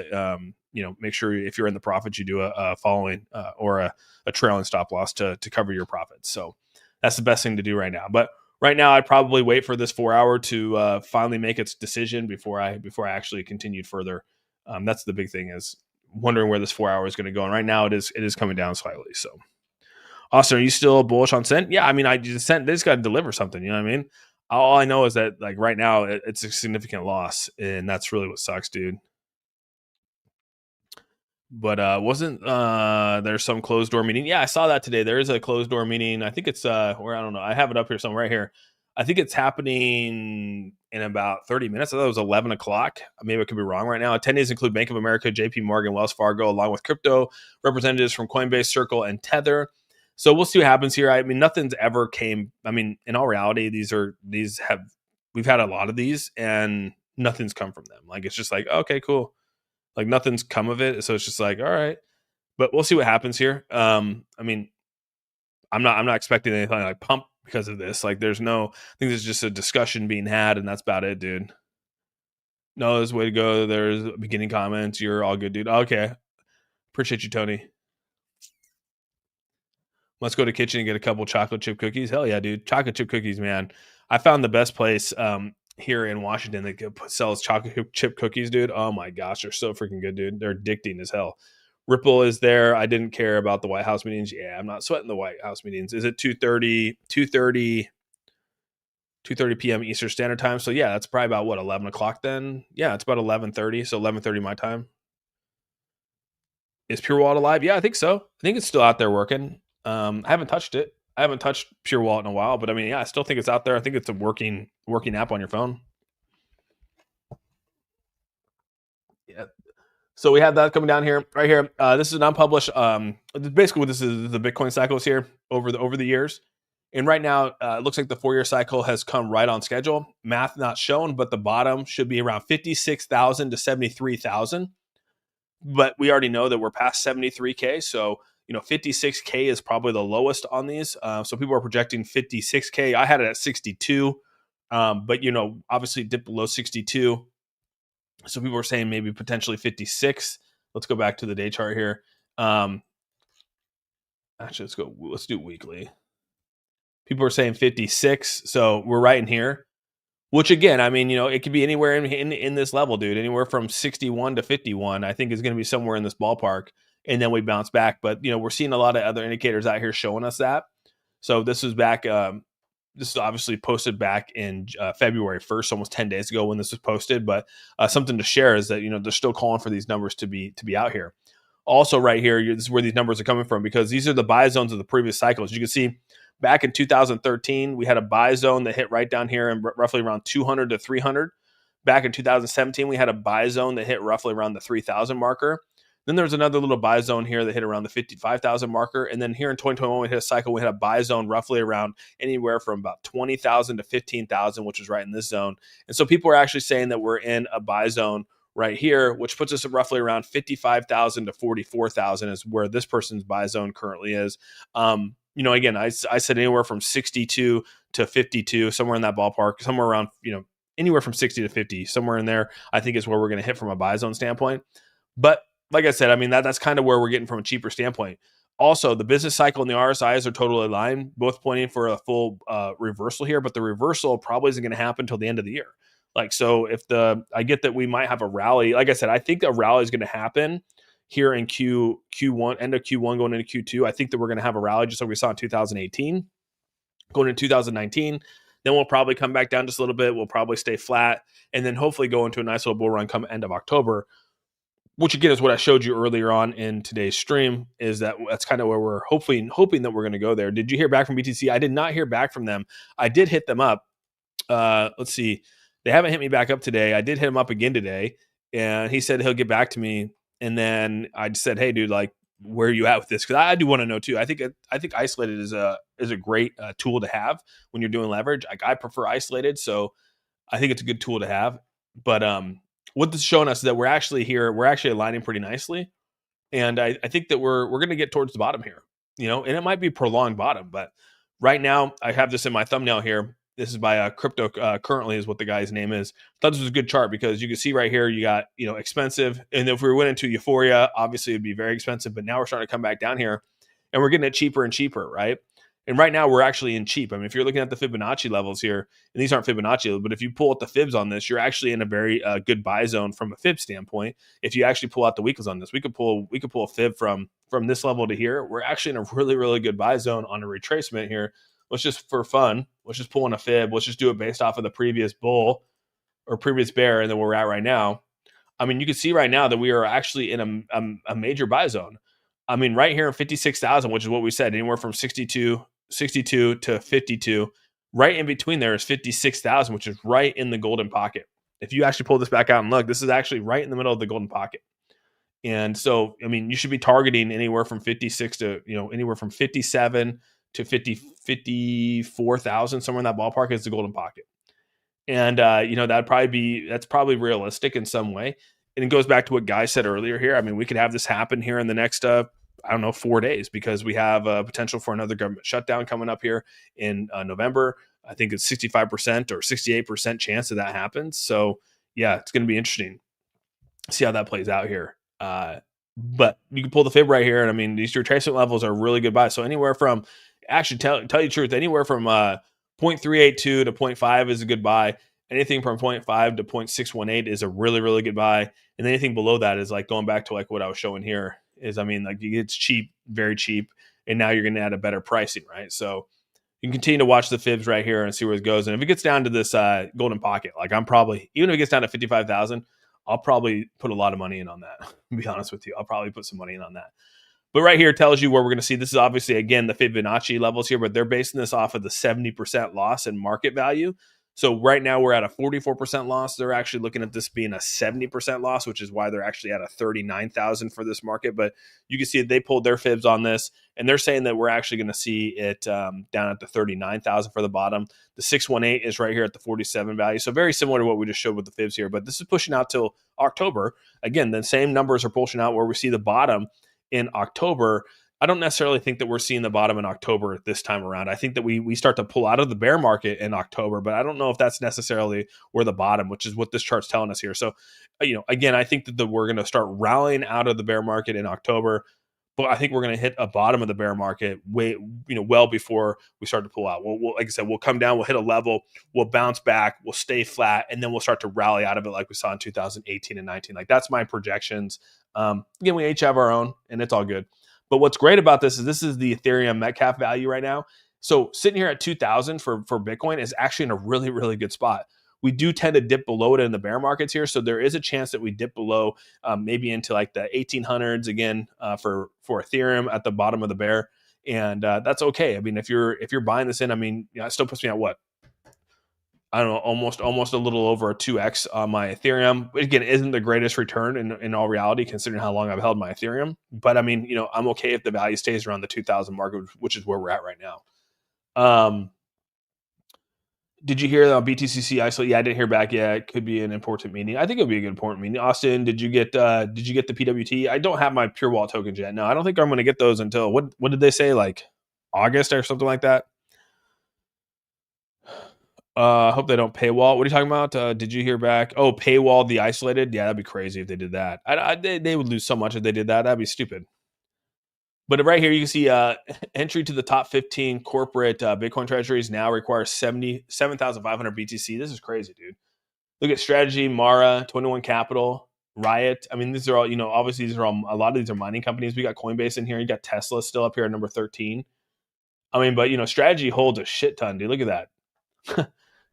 make sure if you're in the profits, you do a following or a trailing stop loss to cover your profits. So that's the best thing to do right now. But right now, I'd probably wait for this 4 hour to finally make its decision before I actually continued further. That's the big thing, is wondering where this 4 hour is going to go. And right now, it is coming down slightly. So, Austin, are you still bullish on Cent? Yeah, I mean, Cent, they just got to deliver something. You know what I mean? All I know is that like right now, it's a significant loss, and that's really what sucks, dude. But wasn't there some closed door meeting? Yeah, I saw that today. There is a closed door meeting. I think it's where, I don't know. I have it up here somewhere right here. I think it's happening in about 30 minutes. I thought it was 11 o'clock. Maybe I could be wrong right now. Attendees include Bank of America, JP Morgan, Wells Fargo, along with crypto representatives from Coinbase, Circle, and Tether. So we'll see what happens here. I mean, nothing's ever came. I mean, in all reality, we've had a lot of these and nothing's come from them. Like, it's just like, okay, cool. Like, nothing's come of it. So it's just like, all right, but we'll see what happens here. I mean, I'm not expecting anything like pump because of this. Like, I think there's just a discussion being had, and that's about it, dude. No, there's a way to go. There's beginning comments. You're all good, dude. Okay. Appreciate you, Tony. Let's go to kitchen and get a couple chocolate chip cookies. Hell yeah, dude. Chocolate chip cookies, man. I found the best place here in Washington that sells chocolate chip cookies, dude. Oh my gosh, they're so freaking good, dude. They're addicting as hell. Ripple is there. I didn't care about the White House meetings. Yeah, I'm not sweating the White House meetings. Is it 2:30 p.m. Eastern Standard Time? So yeah, that's probably about what, 11 o'clock then? Yeah, it's about 11:30. So 11:30 my time. Is Pure Wallet alive? Yeah, I think so. I think it's still out there working. I haven't touched it. I haven't touched Pure Wallet in a while, but I mean, yeah, I still think it's out there. I think it's a working app on your phone. Yeah. So we have that coming down here, right here. This is an unpublished. Basically, what this is the Bitcoin cycles here over the years. And right now, it looks like the 4-year cycle has come right on schedule. Math not shown, but the bottom should be around 56,000 to 73,000. But we already know that we're past 73K. So, 56K is probably the lowest on these. So people are projecting 56K. I had it at 62. But, obviously dipped below 62. So people are saying maybe potentially 56. Let's go back to the day chart here. Actually, let's do weekly. People are saying 56. So we're right in here. Which again, I mean, it could be anywhere in this level, dude. Anywhere from 61 to 51, I think is going to be somewhere in this ballpark, and then we bounce back. But we're seeing a lot of other indicators out here showing us that. So this was back. This is obviously posted back in February 1st, almost 10 days ago when this was posted. But something to share is that they're still calling for these numbers to be out here. Also, right here, this is where these numbers are coming from, because these are the buy zones of the previous cycles. You can see. Back in 2013, we had a buy zone that hit right down here and roughly around 200 to 300. Back in 2017, we had a buy zone that hit roughly around the 3,000 marker. Then there was another little buy zone here that hit around the 55,000 marker. And then here in 2021, we hit a cycle. We had a buy zone roughly around anywhere from about 20,000 to 15,000, which is right in this zone. And so people are actually saying that we're in a buy zone right here, which puts us at roughly around 55,000 to 44,000 is where this person's buy zone currently is. Again, I said anywhere from 62 to 52, somewhere in that ballpark, somewhere around, anywhere from 60 to 50, somewhere in there, I think is where we're going to hit from a buy zone standpoint. But like I said, I mean, that's kind of where we're getting from a cheaper standpoint. Also, the business cycle and the RSIs are totally aligned, both pointing for a full reversal here, but the reversal probably isn't going to happen until the end of the year. Like, so I get that we might have a rally. Like I said, I think a rally is going to happen here in Q1, end of Q1 going into Q2. I think that we're going to have a rally just like we saw in 2018 going into 2019. Then we'll probably come back down just a little bit. We'll probably stay flat and then hopefully go into a nice little bull run come end of October, which again is what I showed you earlier on in today's stream, is that's kind of where we're hoping that we're going to go there. Did you hear back from BTC? I did not hear back from them. I did hit them up. Let's see. They haven't hit me back up today. I did hit him up again today, and he said he'll get back to me. And then I said, "Hey, dude, like, where are you at with this?" Because I do want to know too. I think isolated is a great tool to have when you're doing leverage. Like, I prefer isolated, so I think it's a good tool to have. But what this is showing us is that we're actually aligning pretty nicely, and I think that we're going to get towards the bottom here. And it might be prolonged bottom, but right now I have this in my thumbnail here. This is by Crypto Currently is what the guy's name is. Thought this was a good chart because you can see right here you got expensive, and if we went into euphoria, obviously it'd be very expensive. But now we're starting to come back down here, and we're getting it cheaper and cheaper, right? And right now we're actually in cheap. I mean, if you're looking at the Fibonacci levels here, and these aren't Fibonacci, but if you pull out the fibs on this, you're actually in a very good buy zone from a fib standpoint. If you actually pull out the weeklies on this, we could pull a fib from this level to here. We're actually in a really, really good buy zone on a retracement here. Let's just, for fun, let's just pull in a fib. Let's just do it based off of the previous bull or previous bear, and then where we're at right now. I mean, you can see right now that we are actually in a major buy zone. I mean, right here in 56,000, which is what we said, anywhere from 62 to 52. Right in between there is 56,000, which is right in the golden pocket. If you actually pull this back out and look, this is actually right in the middle of the golden pocket. And so, I mean, you should be targeting anywhere from 56 to, anywhere from 57 to 54,000, somewhere in that ballpark is the golden pocket. And, that's probably realistic in some way. And it goes back to what Guy said earlier here. I mean, we could have this happen here in the next, 4 days, because we have a potential for another government shutdown coming up here in November. I think it's 65% or 68% chance that happens. So, yeah, it's going to be interesting. See how that plays out here. But you can pull the fib right here. And I mean, these retracement levels are really good buys. So anywhere from, actually tell you the truth, anywhere from 0.382 to 0.5 is a good buy. Anything from 0.5 to 0.618 is a really, really good buy. And anything below that is like going back to like what I was showing here is, I mean, like it's cheap, very cheap. And now you're going to add a better pricing, right? So you can continue to watch the fibs right here and see where it goes. And if it gets down to this golden pocket, like I'm probably, even if it gets down to 55,000, I'll probably put a lot of money in on that. To be honest with you, I'll probably put some money in on that. But right here tells you where we're going to see. This is obviously, again, the Fibonacci levels here, but they're basing this off of the 70% loss in market value. So right now we're at a 44% loss. They're actually looking at this being a 70% loss, which is why they're actually at a 39,000 for this market. But you can see they pulled their fibs on this, and they're saying that we're actually going to see it down at the 39,000 for the bottom. The 618 is right here at the 47 value. So very similar to what we just showed with the fibs here, but this is pushing out till October. Again, the same numbers are pushing out where we see the bottom in October. I don't necessarily think that we're seeing the bottom in October this time around. I think that we start to pull out of the bear market in October, but I don't know if that's necessarily where the bottom, which is what this chart's telling us here. So, again, I think that we're going to start rallying out of the bear market in October, but I think we're going to hit a bottom of the bear market well before we start to pull out. We'll, like I said, we'll come down, we'll hit a level, we'll bounce back, we'll stay flat, and then we'll start to rally out of it like we saw in 2018 and 19. Like that's my projections. Again, we each have our own, and it's all good. But what's great about this is the Ethereum Metcalf value right now. So sitting here at 2,000 for Bitcoin is actually in a really, really good spot. We do tend to dip below it in the bear markets here. So there is a chance that we dip below maybe into like the 1800s again for Ethereum at the bottom of the bear. And that's okay. I mean, if you're buying this in, I mean, it still puts me at what? I don't know, almost a little over a 2x on my Ethereum. But again, isn't the greatest return in all reality, considering how long I've held my Ethereum. But I mean, I'm okay if the value stays around the 2,000 mark, which is where we're at right now. Did you hear that BTCC isolate? Yeah, I didn't hear back yet. It could be an important meeting. I think it'll be a good important meeting. Austin, did you get the PWT? I don't have my Pure Wallet tokens yet. No, I don't think I'm going to get those until what did they say, like August or something like that? I hope they don't paywall. What are you talking about? Did you hear back? Oh, paywall the isolated? Yeah, that'd be crazy if they did that. They would lose so much if they did that. That'd be stupid. But right here, you can see entry to the top 15 corporate Bitcoin treasuries now requires 77,500 BTC. This is crazy, dude. Look at Strategy, Mara, 21 Capital, Riot. I mean, these are all, obviously these are all, a lot of these are mining companies. We got Coinbase in here. You got Tesla still up here at number 13. I mean, but, Strategy holds a shit ton, dude. Look at that.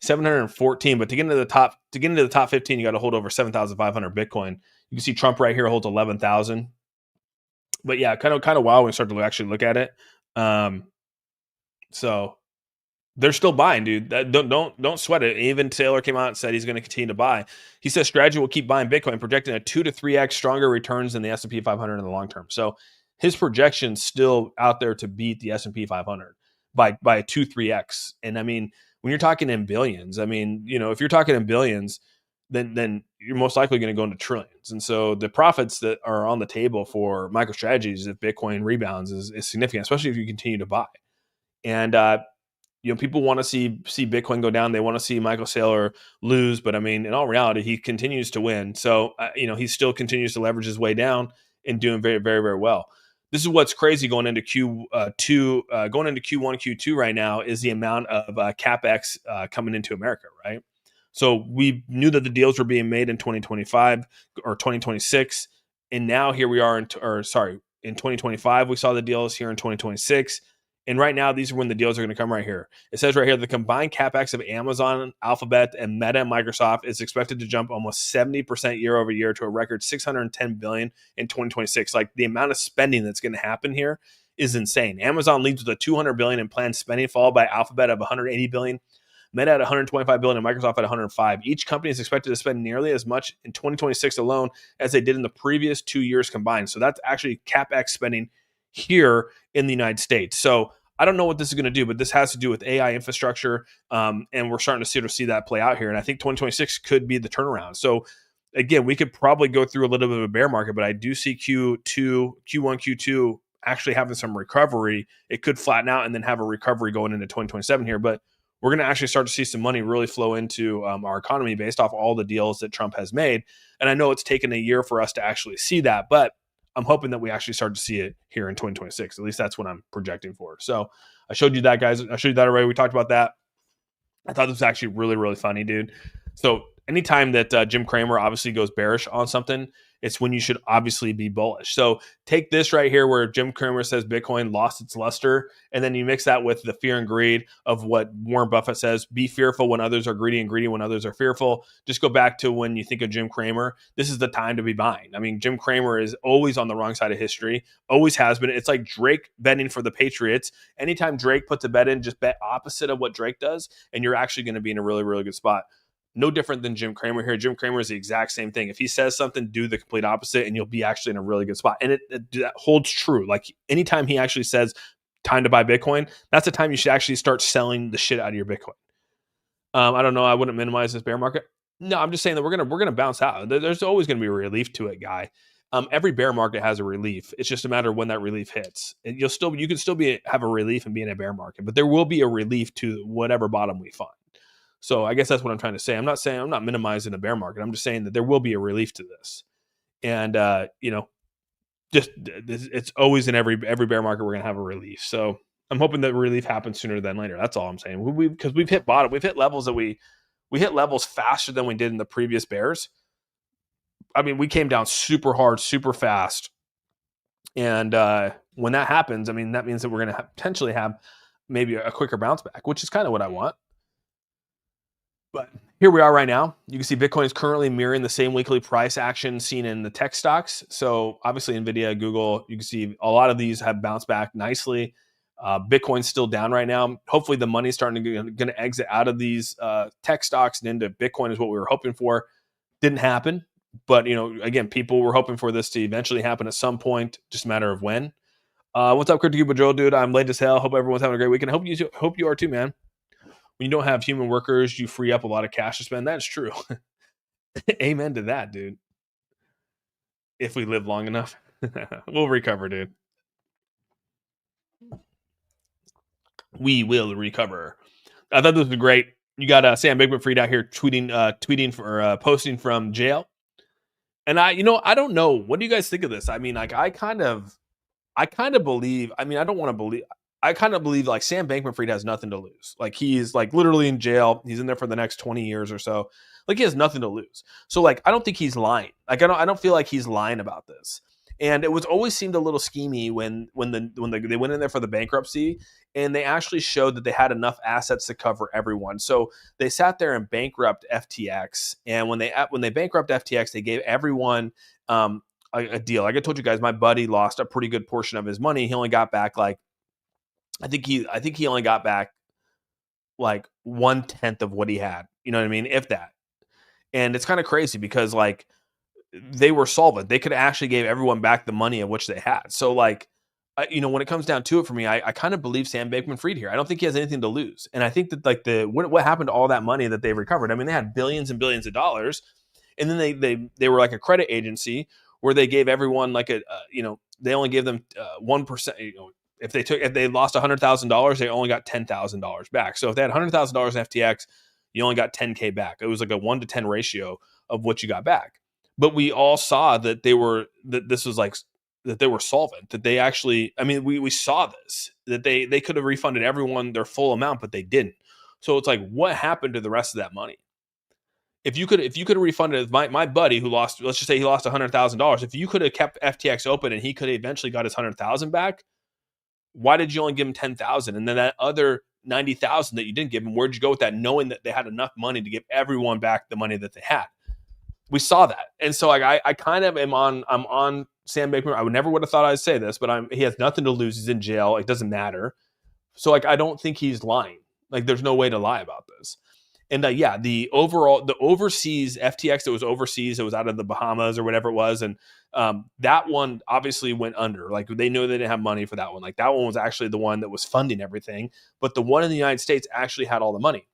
714, but to get into the top 15, you got to hold over 7,500 Bitcoin. You can see Trump right here holds 11,000. But yeah, kind of wild when we start to actually look at it. So they're still buying, dude. Don't sweat it. Even Taylor came out and said he's going to continue to buy. He says Strategy will keep buying Bitcoin, projecting a 2 to 3x stronger returns than the S&P 500 in the long term. So his projection's still out there to beat the S&P 500 by 2-3x. And I mean, when you're talking in billions, I mean, if you're talking in billions, then you're most likely going to go into trillions. And so the profits that are on the table for MicroStrategies if Bitcoin rebounds is significant, especially if you continue to buy. And, people want to see Bitcoin go down. They want to see Michael Saylor lose, but I mean, in all reality, he continues to win. So he still continues to leverage his way down and doing very, very, very well. This is what's crazy going into Q2, going into Q1, Q2 right now is the amount of capex coming into America, right? So we knew that the deals were being made in 2025 or 2026, and now here we are in 2025. We saw the deals here in 2026. And right now, these are when the deals are going to come right here. It says right here, the combined capex of Amazon, Alphabet, and Meta and Microsoft is expected to jump almost 70% year over year to a record $610 billion in 2026. Like, the amount of spending that's going to happen here is insane. Amazon leads with a $200 billion in planned spending, followed by Alphabet of $180 billion, Meta at $125 billion, and Microsoft at $105. Each company is expected to spend nearly as much in 2026 alone as they did in the previous 2 years combined. So that's actually capex spending here in the United States. So I don't know what this is going to do, but this has to do with AI infrastructure, and we're starting to see that play out here. And I think 2026 could be the turnaround. So again, we could probably go through a little bit of a bear market, but I do see Q1, Q2 actually having some recovery. It could flatten out and then have a recovery going into 2027 here, but we're going to actually start to see some money really flow into our economy based off all the deals that Trump has made. And I know it's taken a year for us to actually see that, but I'm hoping that we actually start to see it here in 2026. At least that's what I'm projecting for. So I showed you that, guys. I showed you that already. We talked about that. I thought this was actually really, really funny, dude. So anytime that Jim Cramer obviously goes bearish on something, it's when you should obviously be bullish. So take this right here where Jim Cramer says Bitcoin lost its luster, and then you mix that with the fear and greed of what Warren Buffett says, be fearful when others are greedy and greedy when others are fearful. Just go back to when you think of Jim Cramer. This is the time to be buying. I mean, Jim Cramer is always on the wrong side of history, always has been. It's like Drake betting for the Patriots. Anytime Drake puts a bet in, just bet opposite of what Drake does, and you're actually going to be in a really, really good spot. No different than Jim Cramer here. Jim Cramer is the exact same thing. If he says something, do the complete opposite, and you'll be actually in a really good spot. And that holds true. Like, anytime he actually says time to buy Bitcoin, that's the time you should actually start selling the shit out of your Bitcoin. I don't know. I wouldn't minimize this bear market. No, I'm just saying that we're gonna bounce out. There's always gonna be a relief to it, guy. Every bear market has a relief. It's just a matter of when that relief hits. And you can still have a relief and be in a bear market, but there will be a relief to whatever bottom we find. So I guess that's what I'm trying to say. I'm not minimizing the bear market. I'm just saying that there will be a relief to this. And, it's always in every bear market, we're going to have a relief. So I'm hoping that relief happens sooner than later. That's all I'm saying. Because we've hit bottom. We've hit levels that we hit levels faster than we did in the previous bears. I mean, we came down super hard, super fast. And when that happens, I mean, that means that we're going to potentially have maybe a quicker bounce back, which is kind of what I want. But here we are right now. You can see Bitcoin is currently mirroring the same weekly price action seen in the tech stocks. So obviously NVIDIA, Google, you can see a lot of these have bounced back nicely. Bitcoin's still down right now. Hopefully the money's starting to exit out of these tech stocks and into Bitcoin is what we were hoping for. Didn't happen. But, again, people were hoping for this to eventually happen at some point, just a matter of when. What's up, Crypto Cuba Joel, dude? I'm late as hell. Hope everyone's having a great weekend. Hope you are too, man. When you don't have human workers, you free up a lot of cash to spend. That's true. Amen to that, dude. If we live long enough, we'll recover, dude. We will recover. I thought this was great. You got Sam Bankman-Fried out here tweeting for posting from jail. And I don't know. What do you guys think of this? I mean, like, I kind of believe. I mean, I don't want to believe. I kind of believe like Sam Bankman-Fried has nothing to lose. Like, he's like literally in jail. He's in there for the next 20 years or so. Like, he has nothing to lose. So like, I don't think he's lying. Like, I don't feel like he's lying about this. And it was always seemed a little schemy when they went in there for the bankruptcy, and they actually showed that they had enough assets to cover everyone. So they sat there and bankrupt FTX. And when they bankrupt FTX, they gave everyone a deal. Like I told you guys, my buddy lost a pretty good portion of his money. He only got back like, I think he only got back like 1/10 of what he had. You know what I mean? If that. And it's kind of crazy because like they were solvent. They could actually gave everyone back the money of which they had. So like, when it comes down to it for me, I kind of believe Sam Bankman-Fried here. I don't think he has anything to lose. And I think that like what happened to all that money that they recovered? I mean, they had billions and billions of dollars, and then they were like a credit agency where they gave everyone like they only gave them 1%. If they lost $100,000, they only got $10,000 back. So if they had $100,000 in FTX, you only got 10K back. It was like a 1 to 10 ratio of what you got back. But we all saw that this was like that they were solvent. That they actually, I mean, we saw this, that they could have refunded everyone their full amount, but they didn't. So it's like, what happened to the rest of that money? If you could have refunded my buddy who lost, let's just say he lost $100,000. If you could have kept FTX open and he could have eventually got his 100,000 back, why did you only give him 10,000? And then that other 90,000 that you didn't give him, where'd you go with that? Knowing that they had enough money to give everyone back the money that they had. We saw that. And so like I kind of I'm on Sam Bankman. I would have thought I'd say this, but he has nothing to lose. He's in jail. It doesn't matter. So like I don't think he's lying. Like there's no way to lie about this. And yeah, the overseas FTX that was overseas, it was out of the Bahamas or whatever it was, and that one obviously went under. Like they knew they didn't have money for that one. Like that one was actually the one that was funding everything, but the one in the United States actually had all the money.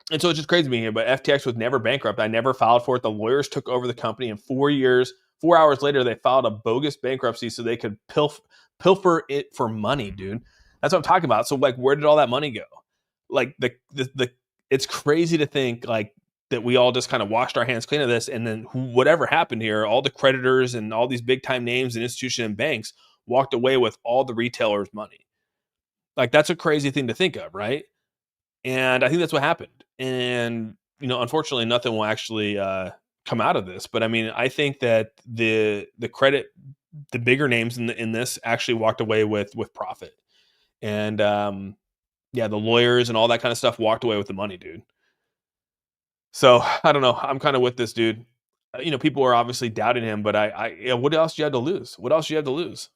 And so it's just crazy to me here. But FTX was never bankrupt. I never filed for it. The lawyers took over the company in 4 years. 4 hours later, they filed a bogus bankruptcy so they could pilfer it for money, dude. That's what I'm talking about. So like, where did all that money go? Like the it's crazy to think like that we all just kind of washed our hands clean of this, and then whatever happened here, all the creditors and all these big time names and institutions and banks walked away with all the retailers' money. Like that's a crazy thing to think of, right? And I think that's what happened. And unfortunately, nothing will actually come out of this. But I mean, I think that the credit, the bigger names in this actually walked away with profit, and yeah, the lawyers and all that kind of stuff walked away with the money, dude. So I don't know. I'm kind of with this dude. People are obviously doubting him, but what else do you have to lose? What else do you have to lose?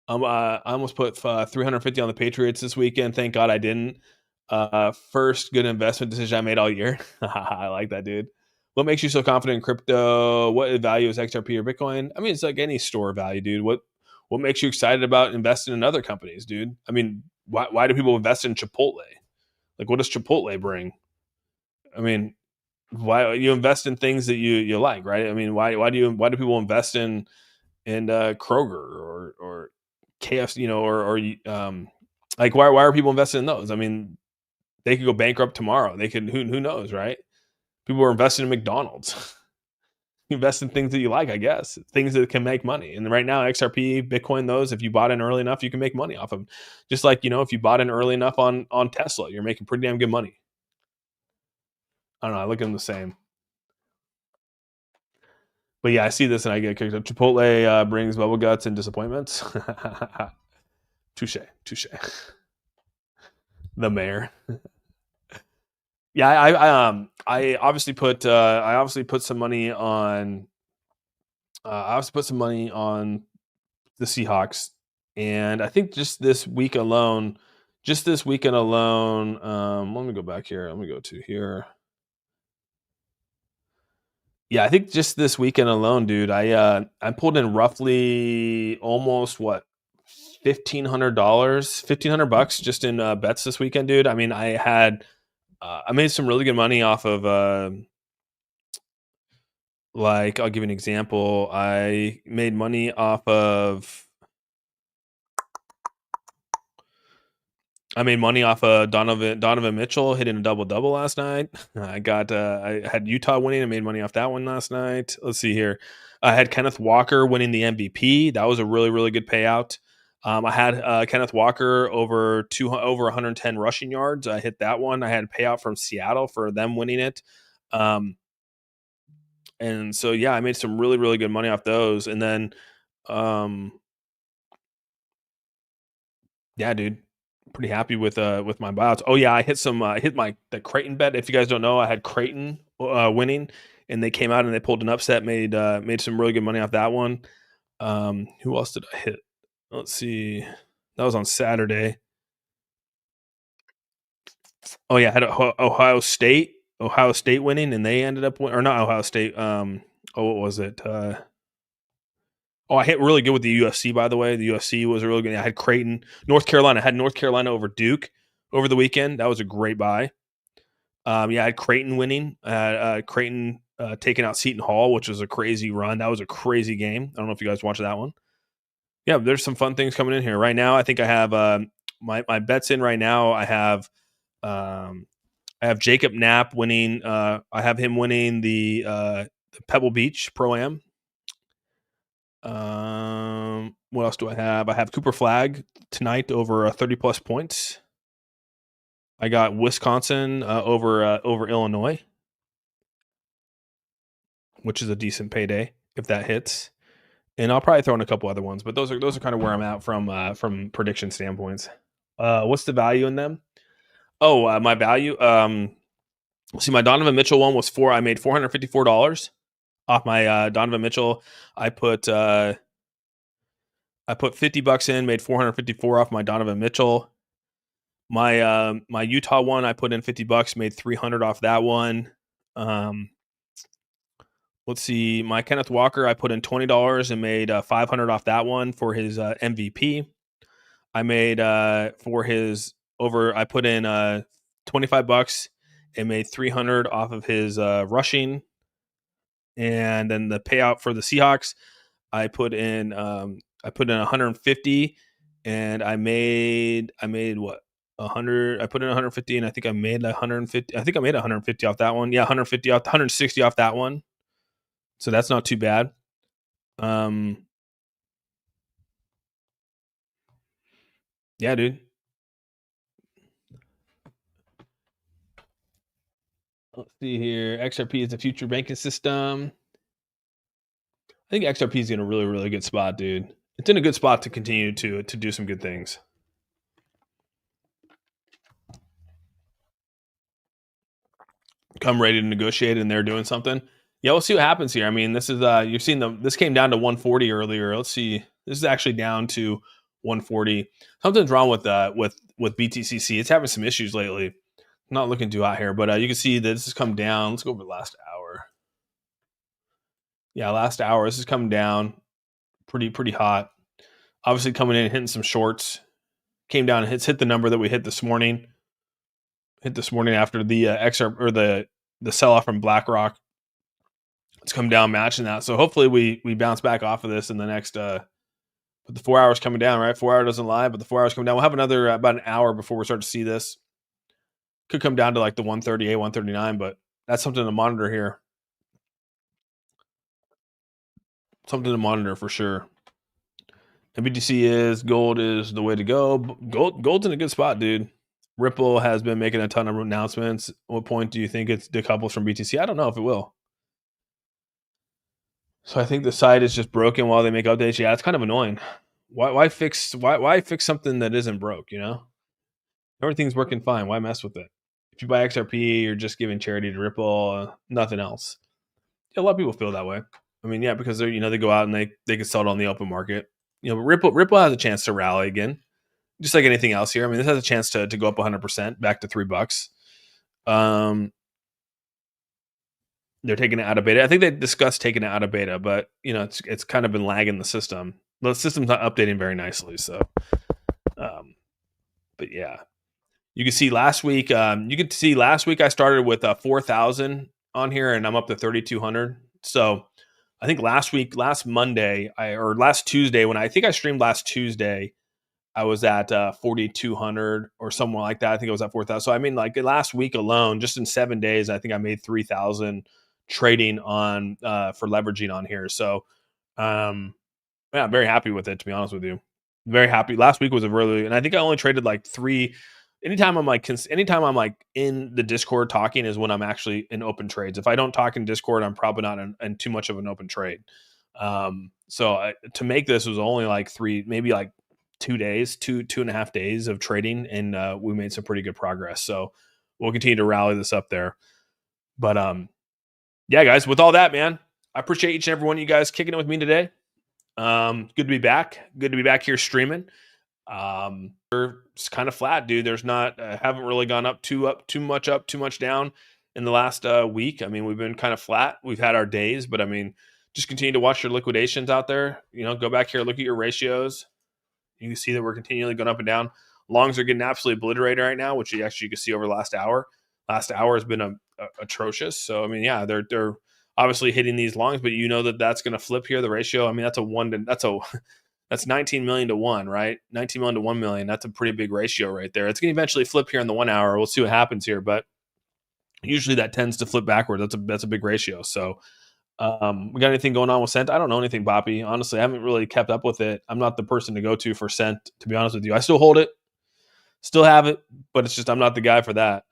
I almost put 350 on the Patriots this weekend. Thank God I didn't. First good investment decision I made all year. I like that, dude. What makes you so confident in crypto? What value is XRP or Bitcoin? I mean, it's like any store value, dude. What makes you excited about investing in other companies, dude? I mean, why do people invest in Chipotle? Like, what does Chipotle bring? I mean, why you invest in things that you like, right? I mean, why do people invest in Kroger or KFC, or like why are people investing in those? I mean, they could go bankrupt tomorrow. They could who knows, right? People are investing in McDonald's. Invest in things that you like, I guess, things that can make money. And right now, XRP, Bitcoin, those, if you bought in early enough, you can make money off of them. Just like, if you bought in early enough on Tesla, you're making pretty damn good money. I don't know. I look at them the same. But yeah, I see this and I get kicked up. Chipotle brings bubble guts and disappointments. Touche. The mayor. Yeah, I obviously put some money on the Seahawks, and I think just this weekend alone, let me go back here. Let me go to here. Yeah, I think just this weekend alone, dude, I pulled in roughly almost $1,500 just in bets this weekend, dude. I mean, I made some really good money off of like, I'll give you an example. I made money off of Donovan Mitchell hitting a double last night. I had Utah winning. I made money off that one last night. Let's see here. I had Kenneth Walker winning the MVP. That was a really, really good payout. I had Kenneth Walker over 110 rushing yards. I hit that one. I had a payout from Seattle for them winning it. And so, yeah, I made some really, really good money off those. And then, yeah, dude, pretty happy with my buyouts. Oh yeah, I hit the Creighton bet. If you guys don't know, I had Creighton winning, and they came out and they pulled an upset, made some really good money off that one. Who else did I hit? Let's see. That was on Saturday. Oh yeah, I had Ohio State winning, and they ended up or not Ohio State. What was it? I hit really good with the UFC, by the way. The UFC was really good. I had Creighton, North Carolina. I had North Carolina over Duke over the weekend. That was a great buy. Yeah, I had Creighton winning. Creighton taking out Seton Hall, which was a crazy run. That was a crazy game. I don't know if you guys watched that one. Yeah, there's some fun things coming in here right now. I think I have my bets in right now. Um, I have Jacob Knapp winning. I have him winning the Pebble Beach Pro Am. What else do I have? I have Cooper Flag tonight over 30 plus points. I got Wisconsin over Illinois, which is a decent payday if that hits. And I'll probably throw in a couple other ones, but those are kind of where I'm at from prediction standpoints. What's the value in them? Oh, my value. See, my Donovan Mitchell one was I made $454 off my Donovan Mitchell. I put $50 in, made 454 off my Donovan Mitchell. My Utah one, I put in $50, made 300 off that one. Let's see, my Kenneth Walker, I put in $20 and made 500 off that one for his MVP. I made for his over. I put in $25 and made 300 off of his rushing, and then the payout for the Seahawks, I put in 150, and I made what 100. I put in 150, and I think I made 150. I think I made 150 off that one. Yeah, 150 off, 160 off that one. So that's not too bad. Yeah, dude. Let's see here. XRP is the future banking system. I think XRP is in a really, really good spot, dude. It's in a good spot to continue to do some good things. Come ready to negotiate, and they're doing something. Yeah, we'll see what happens here. I mean, this is you've seen this came down to 140 earlier. Let's see. This is actually down to 140. Something's wrong with BTCC. It's having some issues lately. Not looking too hot here, but you can see that this has come down. Let's go over the last hour. Yeah, last hour. This has come down pretty hot. Obviously coming in and hitting some shorts. Came down and hit the number that we hit this morning. Hit this morning after the XR or the sell off from BlackRock. It's come down matching that. So hopefully we bounce back off of this in the next but the 4 hours coming down, right? 4 hour doesn't lie, but the 4 hours coming down. We'll have another about an hour before we start to see this. Could come down to like the 138, 139, but that's something to monitor here. Something to monitor for sure. And BTC gold is the way to go. Gold's in a good spot, dude. Ripple has been making a ton of announcements. What point do you think it's decouples from BTC? I don't know if it will. So I think the site is just broken while they make updates. Yeah, it's kind of annoying. Why fix something that isn't broke? You know, everything's working fine. Why mess with it? If you buy XRP, you're just giving charity to Ripple, nothing else. Yeah, a lot of people feel that way. I mean, yeah, because they go out and they can sell it on the open market. But Ripple has a chance to rally again, just like anything else here. I mean, this has a chance to go up 100% back to $3. They're taking it out of beta. I think they discussed taking it out of beta, but it's kind of been lagging the system. The system's not updating very nicely. So, but yeah, you can see last week. I started with 4,000 on here, and I'm up to 3,200. So, I think last Tuesday, when I think I streamed last Tuesday, I was at 4,200 or somewhere like that. I think it was at 4,000. So I mean, like last week alone, just in 7 days, I think I made 3,000 trading on for leveraging on here. So, yeah, I'm very happy with it. To be honest with you, very happy. Last week was and I think I only traded like 3. Anytime I'm like in the Discord talking is when I'm actually in open trades. If I don't talk in Discord, I'm probably not in too much of an open trade. So to make this was only like 3, maybe like 2 days, 2.5 days of trading, and we made some pretty good progress. So we'll continue to rally this up there. But yeah, guys, with all that, man, I appreciate each and every one of you guys kicking it with me today. Good to be back. Good to be back here streaming. It's kind of flat, dude. There's not haven't really gone too much down in the last week. I mean, we've been kind of flat. We've had our days, but I mean, just continue to watch your liquidations out there. Go back here, look at your ratios. You can see that we're continually going up and down. Longs are getting absolutely obliterated right now, which you can see over the last hour. Last hour has been atrocious. So I mean, yeah, they're obviously hitting these longs, but that's going to flip here. The ratio, I mean, that's a That's 19 million to 1, right? 19 million to 1 million. That's a pretty big ratio right there. It's going to eventually flip here in the 1 hour. We'll see what happens here, but usually that tends to flip backwards. That's a big ratio. So we got anything going on with Scent? I don't know anything, Boppy. Honestly, I haven't really kept up with it. I'm not the person to go to for Scent, to be honest with you. I still hold it, still have it, but it's just I'm not the guy for that.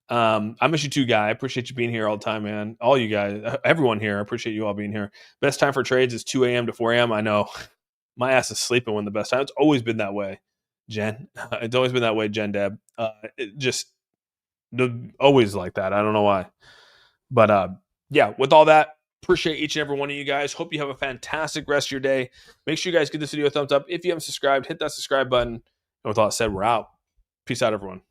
I miss you too, guy. I appreciate you being here all the time, man. All you guys, everyone here, I appreciate you all being here. Best time for trades is 2 a.m. to 4 a.m. I know my ass is sleeping when the best time. It's always been that way, Jen. It's always been that way, Jen Deb. It just always like that. I don't know why. But yeah, with all that, appreciate each and every one of you guys. Hope you have a fantastic rest of your day. Make sure you guys give this video a thumbs up. If you haven't subscribed, hit that subscribe button. And with all that said, we're out. Peace out, everyone.